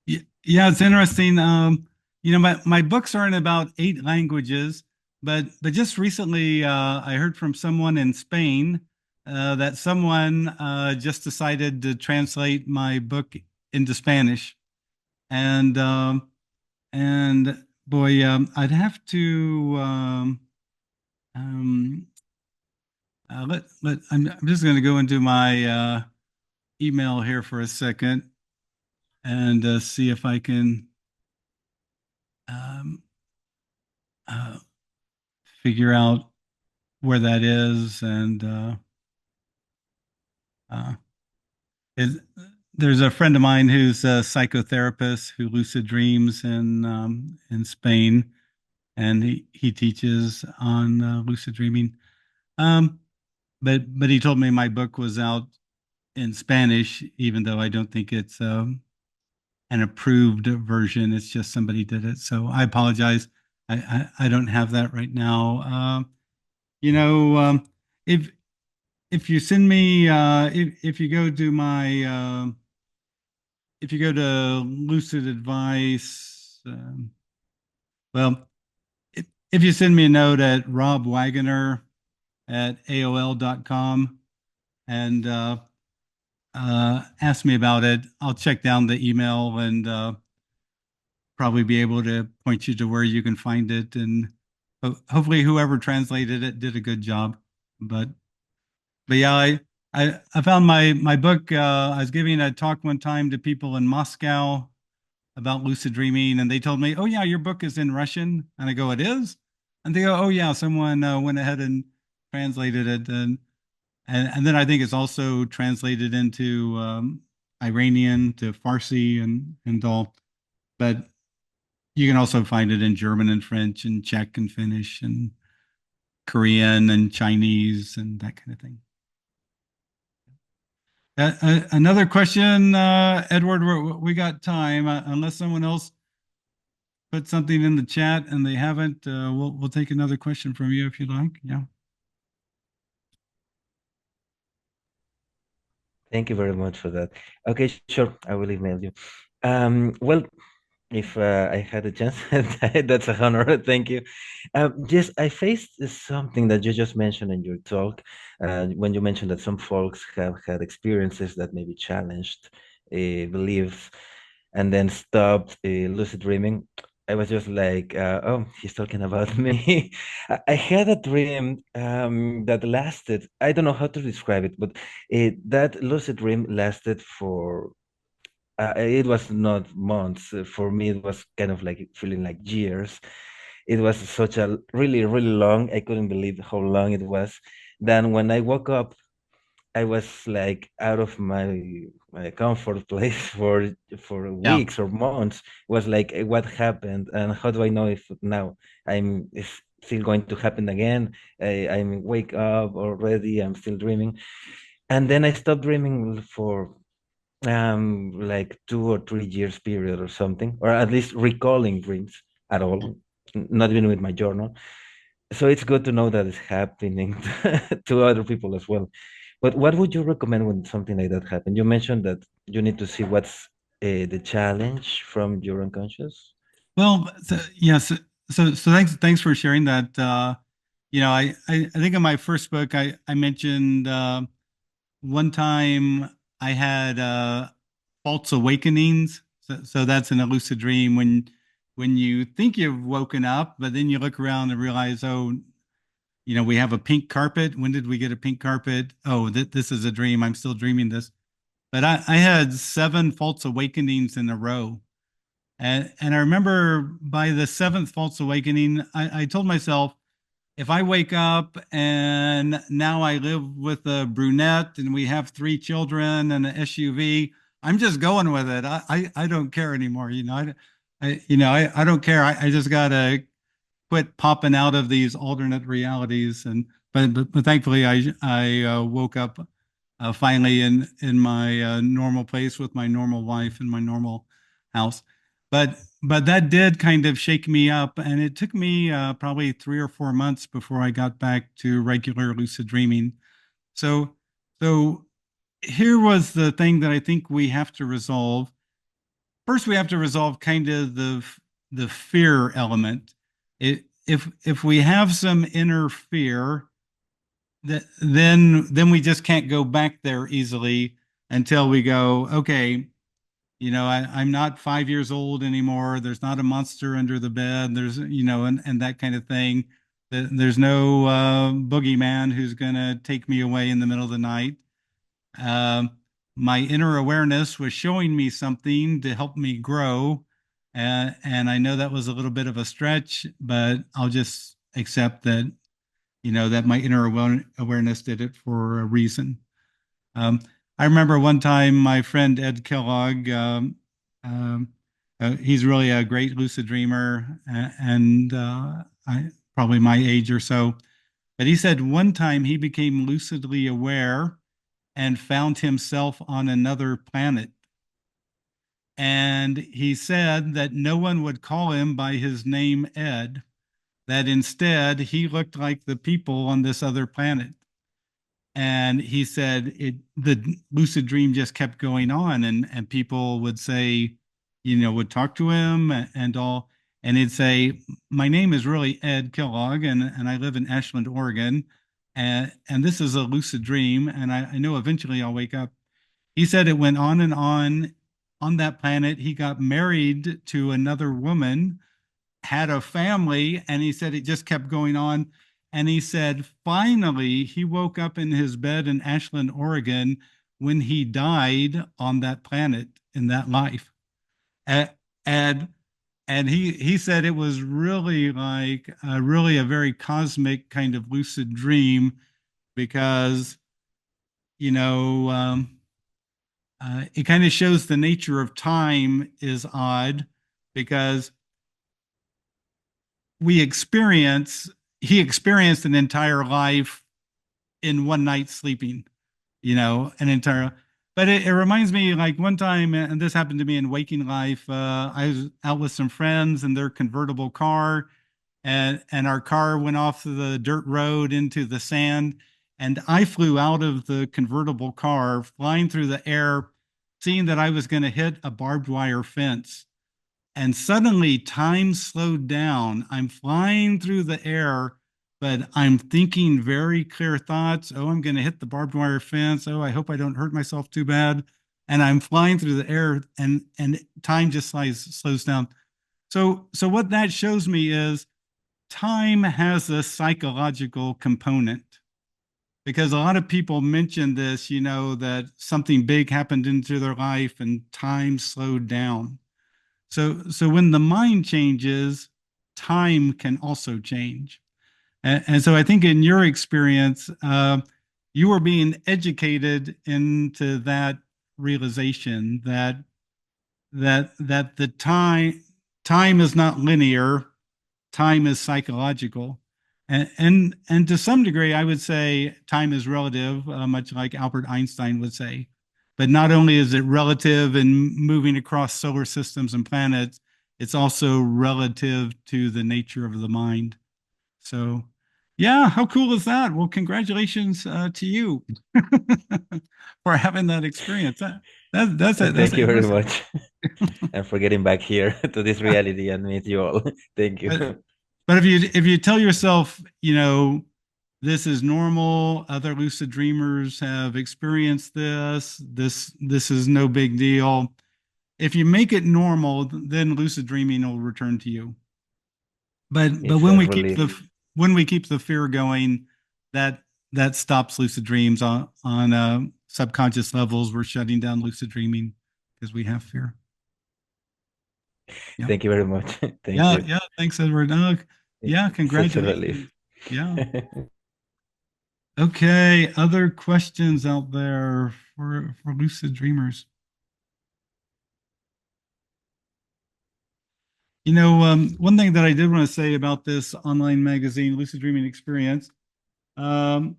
A: Yeah, it's interesting. My books are in about 8 languages, but just recently, I heard from someone in Spain that someone just decided to translate my book into Spanish, and boy, I'd have to um, I'm just going to go into my email here for a second and see if I can. Um, uh, Figure out where that is. And uh, it, there's a friend of mine who's a psychotherapist who lucid dreams in Spain, and he teaches on lucid dreaming. Um, but he told me my book was out in Spanish, even though I don't think it's an approved version. It's just somebody did it. So I apologize. I don't have that right now. You know, if if you send me if you go to my if you go to lucid advice well if you send me a note at robwaggoner at aol.com and ask me about it, I'll check down the email and probably be able to point you to where you can find it, and hopefully whoever translated it did a good job. But yeah, I found my book. I was giving a talk one time to people in Moscow about lucid dreaming, and they told me, "Oh yeah, your book is in Russian." And I go, "It is?" And they go, "Oh yeah, someone went ahead and translated it." And then I think it's also translated into Iranian to Farsi and all. But you can also find it in German and French and Czech and Finnish and Korean and Chinese and that kind of thing. Another question, Edward. We got time, unless someone else put something in the chat and they haven't. We'll take another question from you if you like. Yeah.
B: Thank you very much for that. Okay, sure, I will email you. Well, if I had a chance, that's a honor. Thank you. Yes, I faced something that you just mentioned in your talk, when you mentioned that some folks have had experiences that maybe challenged beliefs and then stopped lucid dreaming. I was just like, oh, he's talking about me. I had a dream that lasted, I don't know how to describe it, but that lucid dream lasted for it was not months. For me, it was kind of like feeling like years. It was such a really, really long. I couldn't believe how long it was. Then when I woke up, I was like out of my comfort place for
A: Yeah.
B: weeks or months. It was like, what happened, and how do I know if now it's still going to happen again? I'm wake up already. I'm still dreaming. And then I stopped dreaming for like 2 or 3 years period or something, or at least recalling dreams at all, not even with my journal. So it's good to know that it's happening to other people as well. But what would you recommend when something like that happens? You mentioned that you need to see what's the challenge from your unconscious.
A: Well, yes. So thanks for sharing that. I think in my first book, I mentioned one time I had false awakenings. So that's an lucid dream when you think you've woken up, but then you look around and realize, oh, we have a pink carpet. When did we get a pink carpet? Oh, this is a dream. I'm still dreaming this. But I had seven false awakenings in a row. And I remember by the seventh false awakening, I told myself, if I wake up and now I live with a brunette and we have three children and an SUV, I'm just going with it. I don't care anymore. I don't care. I just gotta quit popping out of these alternate realities. And but thankfully I woke up finally in my normal place with my normal wife in my normal house. But that did kind of shake me up, and it took me probably 3 or 4 months before I got back to regular lucid dreaming. So so here was the thing that I think we have to resolve. First, we have to resolve kind of the fear element. If we have some inner fear, then we just can't go back there easily until we go, okay, I'm not 5 years old anymore. There's not a monster under the bed. There's, and that kind of thing. There's no boogeyman who's going to take me away in the middle of the night. Um, my inner awareness was showing me something to help me grow. And I know that was a little bit of a stretch, but I'll just accept that, that my inner awareness did it for a reason. Um, I remember one time my friend Ed Kellogg, um, he's really a great lucid dreamer and probably my age or so. But he said one time he became lucidly aware and found himself on another planet. And he said that no one would call him by his name, Ed, that instead he looked like the people on this other planet. And he said the lucid dream just kept going on, and people would say, would talk to him and all, and he'd say, my name is really Ed Kellogg, and I live in Ashland, Oregon, and this is a lucid dream, and I know eventually I'll wake up. He said it went on and on that planet. He got married to another woman, had a family, and he said it just kept going on. And he said finally he woke up in his bed in Ashland, Oregon, when he died on that planet in that life. And and he said it was really like really a very cosmic kind of lucid dream because you know it kind of shows the nature of time is odd because we experience he experienced an entire life in one night sleeping, an entire. But it reminds me like one time, and this happened to me in waking life. I was out with some friends in their convertible car, and our car went off the dirt road into the sand, and I flew out of the convertible car, flying through the air, seeing that I was going to hit a barbed wire fence. And suddenly time slowed down. I'm flying through the air, but I'm thinking very clear thoughts. Oh, I'm going to hit the barbed wire fence. Oh, I hope I don't hurt myself too bad. And I'm flying through the air, and time just slows down. So what that shows me is time has a psychological component because a lot of people mention this, that something big happened into their life and time slowed down. So when the mind changes, time can also change. And so I think in your experience, you were being educated into that realization that the time is not linear, time is psychological. And to some degree, I would say time is relative, much like Albert Einstein would say. But not only is it relative in moving across solar systems and planets, it's also relative to the nature of the mind. So, yeah, how cool is that? Well, congratulations to you for having that experience. That's
B: Thank you very
A: interesting.
B: much. And for getting back here to this reality and meet you all. Thank you.
A: But but if you tell yourself, this is normal, other lucid dreamers have experienced this is no big deal. If you make it normal, then lucid dreaming will return to you. But
B: It's a relief.
A: when we keep the fear going, that that stops lucid dreams on subconscious levels. We're shutting down lucid dreaming because we have fear. Yeah.
B: Thank you very much. Thank
A: Yeah,
B: you.
A: yeah. Thanks, Edward. Yeah,
B: It's such a
A: congratulations.
B: relief.
A: Yeah. Okay. Other questions out there for lucid dreamers? One thing that I did want to say about this online magazine, Lucid Dreaming Experience, um,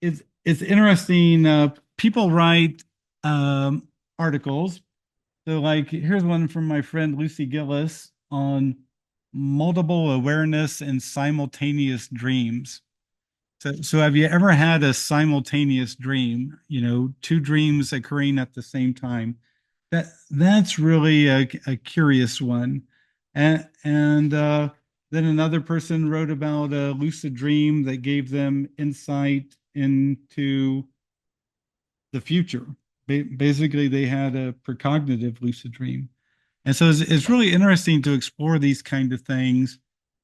A: it's interesting. People write articles. So, like, here's one from my friend Lucy Gillis on multiple awareness and simultaneous dreams. So have you ever had a simultaneous dream? Two dreams occurring at the same time. That's really a curious one. And then another person wrote about a lucid dream that gave them insight into the future. Basically, they had a precognitive lucid dream. And so it's really interesting to explore these kind of things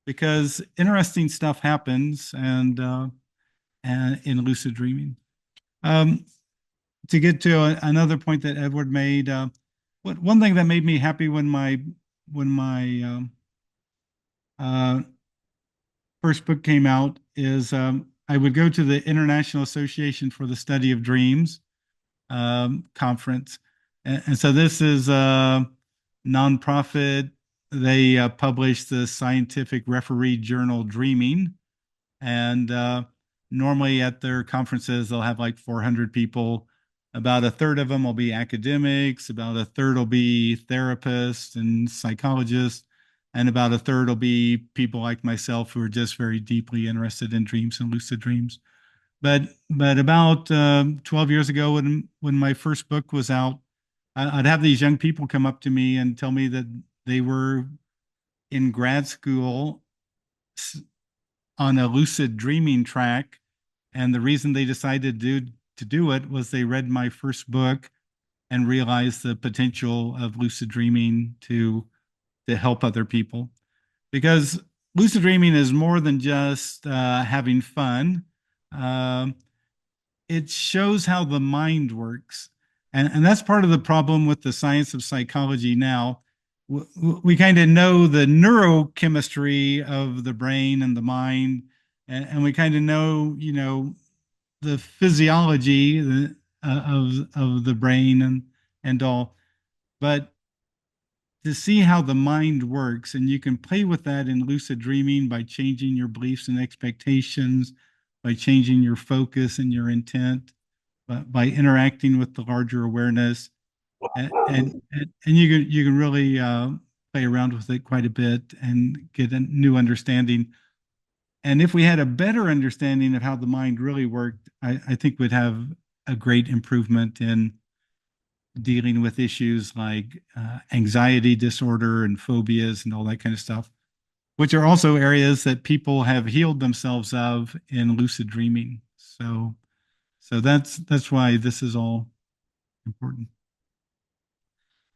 A: because interesting stuff happens and in lucid dreaming. Um, to get to another point that Edward made, one thing that made me happy when my uh, first book came out is I would go to the International Association for the Study of Dreams conference, and so this is a nonprofit. They publish the scientific referee journal Dreaming, and normally at their conferences, they'll have like 400 people. About a third of them will be academics, about a third will be therapists and psychologists, and about a third will be people like myself who are just very deeply interested in dreams and lucid dreams. But about 12 years ago, when my first book was out, I'd have these young people come up to me and tell me that they were in grad school on a lucid dreaming track. And the reason they decided to do it was they read my first book and realized the potential of lucid dreaming to help other people. Because lucid dreaming is more than just having fun. Um, it shows how the mind works. And that's part of the problem with the science of psychology now. We kind of know the neurochemistry of the brain and the mind, and we kind of know, the physiology of the brain and all. But to see how the mind works, and you can play with that in lucid dreaming by changing your beliefs and expectations, by changing your focus and your intent, by interacting with the larger awareness, and you can really play around with it quite a bit and get a new understanding. And if we had a better understanding of how the mind really worked, I think we'd have a great improvement in dealing with issues like anxiety disorder and phobias and all that kind of stuff, which are also areas that people have healed themselves of in lucid dreaming. So that's why this is all important.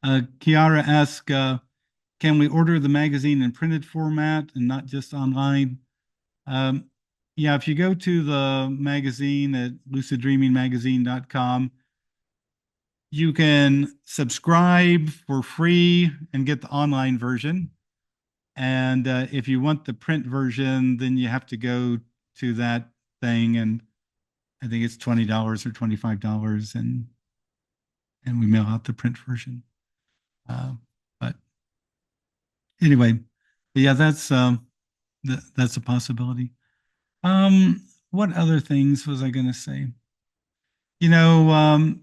A: Kiara asks, can we order the magazine in printed format and not just online? Um, yeah, if you go to the magazine at luciddreamingmagazine.com, you can subscribe for free and get the online version. And if you want the print version, then you have to go to that thing, and I think it's $20 or $25, and we mail out the print version. But anyway, yeah, that's a possibility. Um, what other things was I going to say? You know,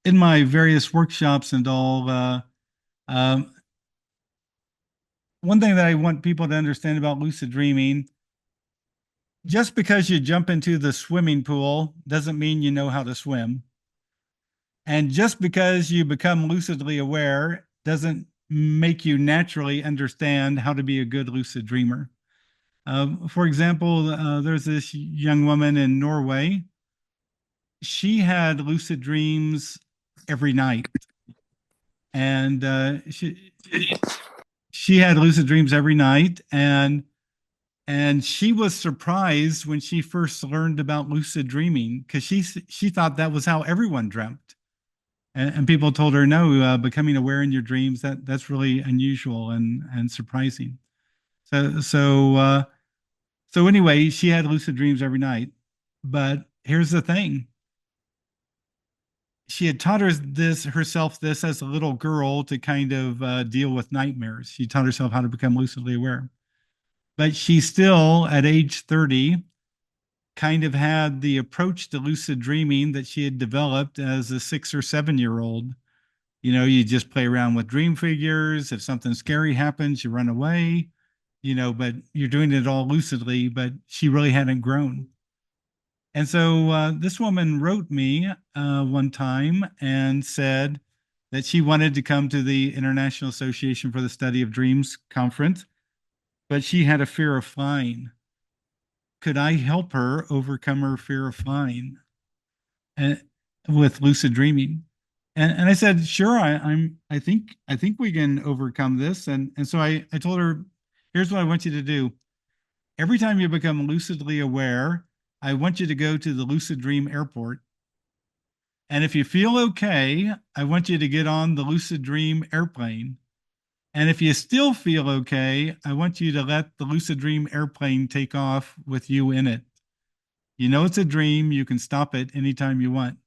A: in my various workshops and all, um, one thing that I want people to understand about lucid dreaming, just because you jump into the swimming pool doesn't mean you know how to swim. And just because you become lucidly aware doesn't make you naturally understand how to be a good lucid dreamer. For example, there's this young woman in Norway. She had lucid dreams every night, and she had lucid dreams every night, and she was surprised when she first learned about lucid dreaming because she thought that was how everyone dreamt. And people told her, no, becoming aware in your dreams, that's really unusual and surprising. So so so anyway, she had lucid dreams every night. But here's the thing: she had taught herself this as a little girl to kind of deal with nightmares. She taught herself how to become lucidly aware. But she still, at age 30, kind of had the approach to lucid dreaming that she had developed as a 6 or 7 year old. You know, you just play around with dream figures. If something scary happens, you run away, but you're doing it all lucidly, but she really hadn't grown. And so this woman wrote me one time and said that she wanted to come to the International Association for the Study of Dreams conference, but she had a fear of flying. Could I help her overcome her fear of flying and, with lucid dreaming? And I said, sure, I think we can overcome this. And so I told her, here's what I want you to do. Every time you become lucidly aware, I want you to go to the Lucid Dream Airport. And if you feel okay, I want you to get on the Lucid Dream airplane. And if you still feel okay, I want you to let the Lucid Dream airplane take off with you in it. You know it's a dream, you can stop it anytime you want.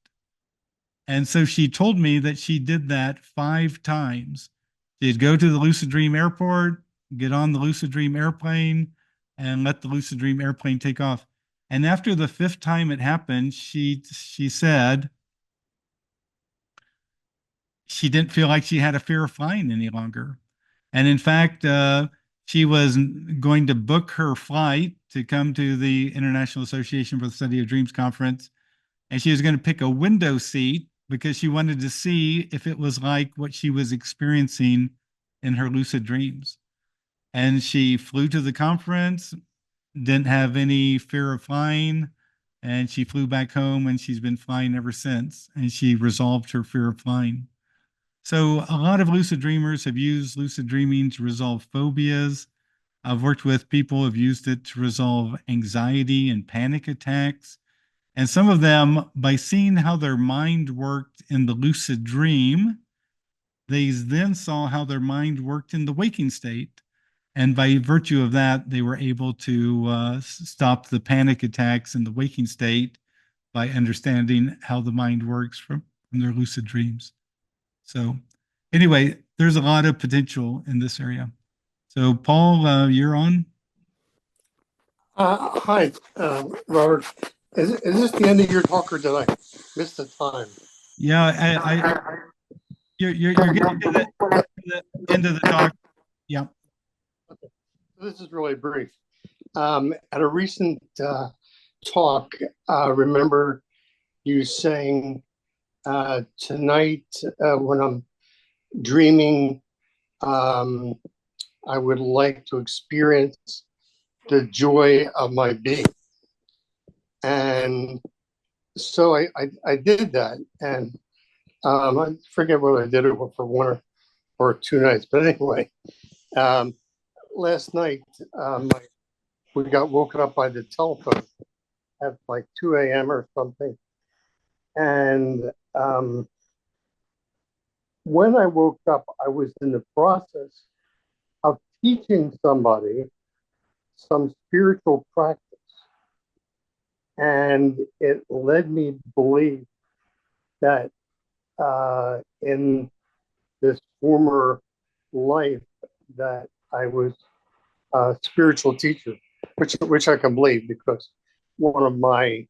A: And so she told me that she did that 5 times. She'd go to the Lucid Dream airport, get on the Lucid Dream airplane, and let the Lucid Dream airplane take off. And after the fifth time it happened, she said she didn't feel like she had a fear of flying any longer. And in fact, she was going to book her flight to come to the International Association for the Study of Dreams conference. And she was going to pick a window seat because she wanted to see if it was like what she was experiencing in her lucid dreams. And she flew to the conference, didn't have any fear of flying, and she flew back home and she's been flying ever since. And she resolved her fear of flying. So a lot of lucid dreamers have used lucid dreaming to resolve phobias. I've worked with people who have used it to resolve anxiety and panic attacks. And some of them, by seeing how their mind worked in the lucid dream, they then saw how their mind worked in the waking state. And by virtue of that, they were able to stop the panic attacks in the waking state by understanding how the mind works from their lucid dreams. So, anyway, there's a lot of potential in this area. So, Paul, you're on.
C: Hi, Robert. Is this the end of your talk, or did I miss the time?
A: Yeah, you're getting to the end of the talk. Yeah.
C: This is really brief. At a recent talk, remember you saying tonight when I'm dreaming, um, I would like to experience the joy of my being. And so I did that. And I forget whether I did it for 1 or 2 nights, but anyway, um, last night we got woken up by the telephone at like 2 a.m. or something, and when I woke up, I was in the process of teaching somebody some spiritual practice, and it led me to believe that in this former life that I was spiritual teacher, which I can believe because one of my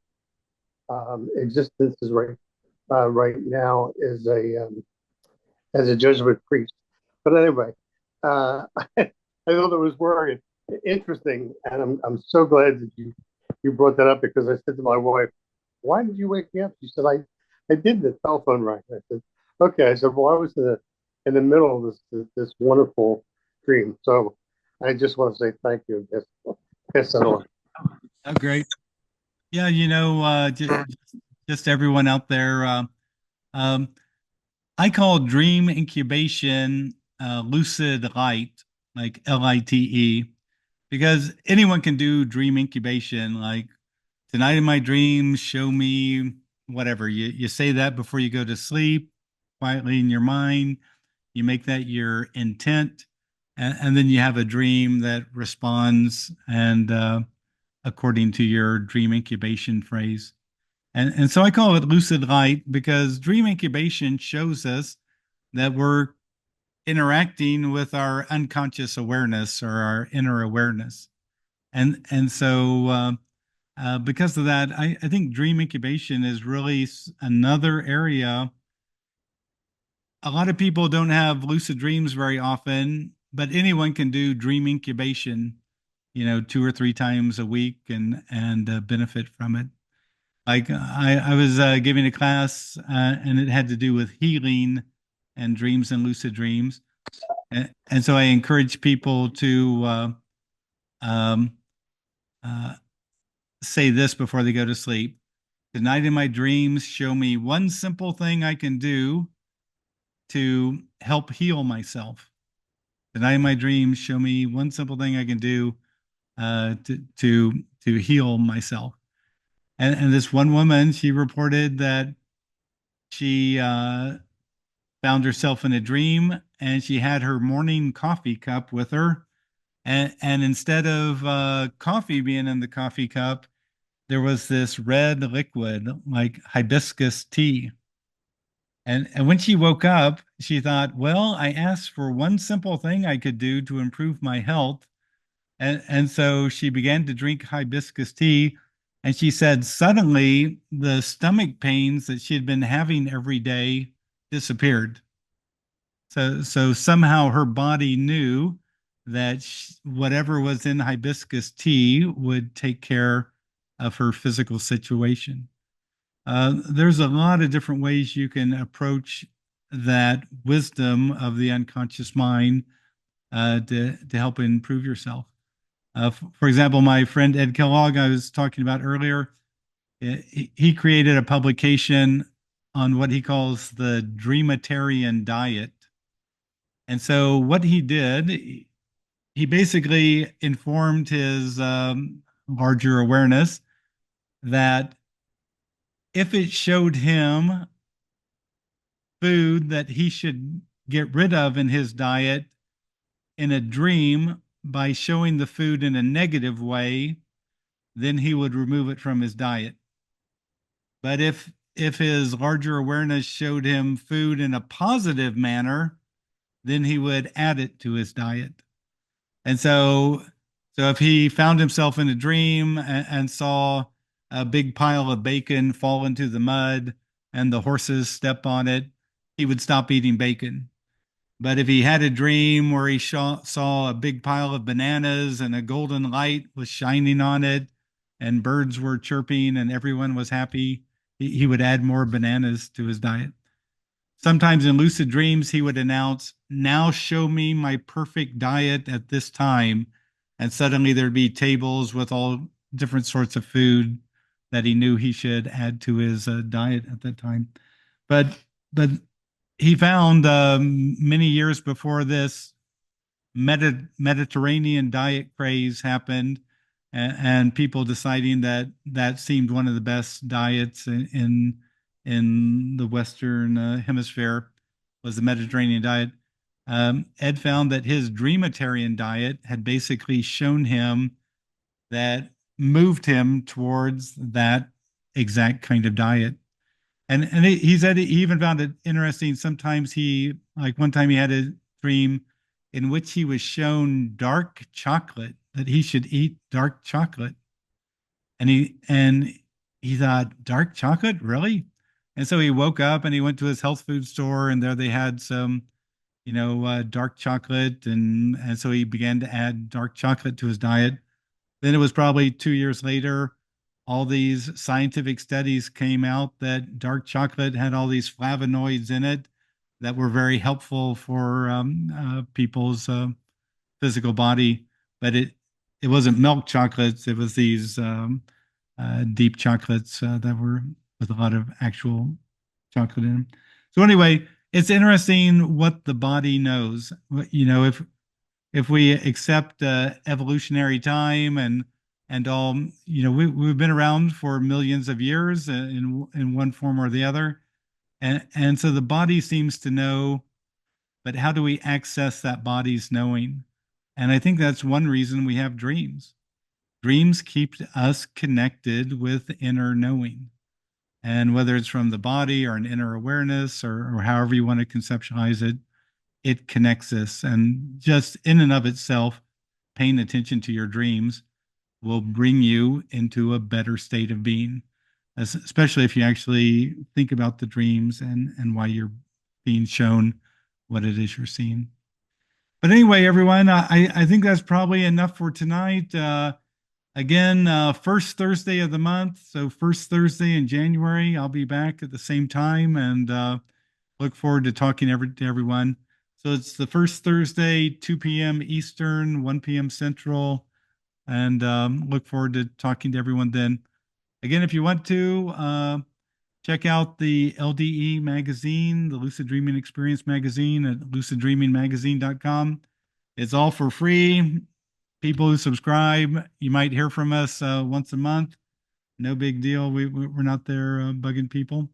C: existences right now is a as a Jesuit priest. But anyway, I thought it was very interesting, and I'm so glad that you brought that up because I said to my wife, "Why did you wake me up?" She said, I did the telephone rang." I said, "Okay." I said, "Well, I was in the middle of this wonderful dream, so I just want to say thank you." Yes, pass that on.
A: Oh, great. Yeah, just everyone out there. Um, I call dream incubation lucid light, like LITE, because anyone can do dream incubation. Like tonight in my dreams, show me whatever. You say that before you go to sleep, quietly in your mind. You make that your intent, and then you have a dream that responds and according to your dream incubation phrase. And so I call it lucid light because dream incubation shows us that we're interacting with our unconscious awareness or our inner awareness. And so because of that, I think dream incubation is really another area. A lot of people don't have lucid dreams very often, but anyone can do dream incubation, 2 or 3 times a week and benefit from it. Like I was giving a class and it had to do with healing and dreams and lucid dreams, and so I encourage people to um, uh, say this before they go to sleep. Tonight in my dreams, show me one simple thing I can do to help heal myself. Tonight in my dreams, show me one simple thing I can do to heal myself. And this one woman, she reported that she found herself in a dream and she had her morning coffee cup with her. And instead of coffee being in the coffee cup, there was this red liquid like hibiscus tea. And when she woke up, she thought, well, I asked for one simple thing I could do to improve my health. And so she began to drink hibiscus tea. And she said, suddenly the stomach pains that she had been having every day disappeared. So somehow her body knew that whatever was in hibiscus tea would take care of her physical situation. There's a lot of different ways you can approach that wisdom of the unconscious mind to help improve yourself. For example, my friend Ed Kellogg, I was talking about earlier, he created a publication on what he calls the Dreamitarian diet. And so what he did, he basically informed his larger awareness that if it showed him food that he should get rid of in his diet in a dream by showing the food in a negative way, then he would remove it from his diet. But if his larger awareness showed him food in a positive manner, then he would add it to his diet. And so if he found himself in a dream and saw a big pile of bacon fall into the mud and the horses step on it, he would stop eating bacon. But if he had a dream where he saw a big pile of bananas and a golden light was shining on it and birds were chirping and everyone was happy, he would add more bananas to his diet. Sometimes in lucid dreams, he would announce, now show me my perfect diet at this time. And suddenly there'd be tables with all different sorts of food that he knew he should add to his diet at that time. But he found many years before this Mediterranean diet craze happened, and people deciding that that seemed one of the best diets in the Western hemisphere was the Mediterranean diet. Ed found that his Dreamitarian diet had basically shown him that moved him towards that exact kind of diet. And he said he even found it interesting. Sometimes he, like one time he had a dream in which he was shown dark chocolate, that he should eat dark chocolate. And he thought, dark chocolate, really? And so he woke up and he went to his health food store, and there they had some, dark chocolate, and so he began to add dark chocolate to his diet. Then it was probably 2 years later, all these scientific studies came out that dark chocolate had all these flavonoids in it that were very helpful for people's physical body. But it wasn't milk chocolates; it was these deep chocolates that were with a lot of actual chocolate in them. So anyway, it's interesting what the body knows. If we accept evolutionary time and all, we've been around for millions of years in one form or the other, and so the body seems to know, but how do we access that body's knowing? And I think that's one reason we have dreams. Dreams keep us connected with inner knowing. And whether it's from the body or an inner awareness or however you want to conceptualize it, it connects us. And just in and of itself, paying attention to your dreams will bring you into a better state of being, especially if you actually think about the dreams and why you're being shown what it is you're seeing. But anyway, everyone, I think that's probably enough for tonight. Again, first Thursday of the month. So, first Thursday in January, I'll be back at the same time and look forward to talking to everyone. So, it's the first Thursday, 2 p.m. Eastern, 1 p.m. Central, and look forward to talking to everyone then. Again, if you want to, check out the LDE magazine, the Lucid Dreaming Experience magazine at luciddreamingmagazine.com. It's all for free. People who subscribe, you might hear from us once a month. No big deal. We're not there bugging people.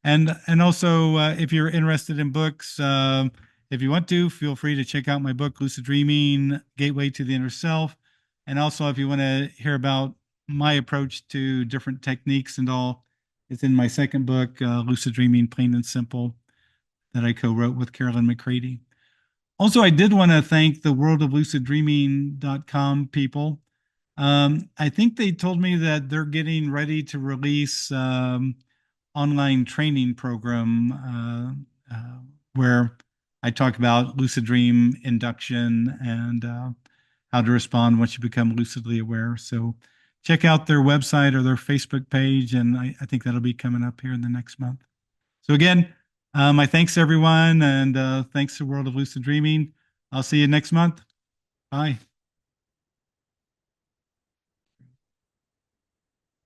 A: And also, if you're interested in books, if you want to, feel free to check out my book, Lucid Dreaming, Gateway to the Inner Self. And also, if you want to hear about my approach to different techniques and all, it's in my second book, Lucid Dreaming, Plain and Simple, that I co-wrote with Caroline McCready. Also, I did want to thank the worldofluciddreaming.com people. I think they told me that they're getting ready to release online training program where I talk about lucid dream induction and how to respond once you become lucidly aware. So check out their website or their Facebook page, and I think that'll be coming up here in the next month. So again, my thanks everyone, and thanks to World of Lucid Dreaming. I'll see you next month. Bye.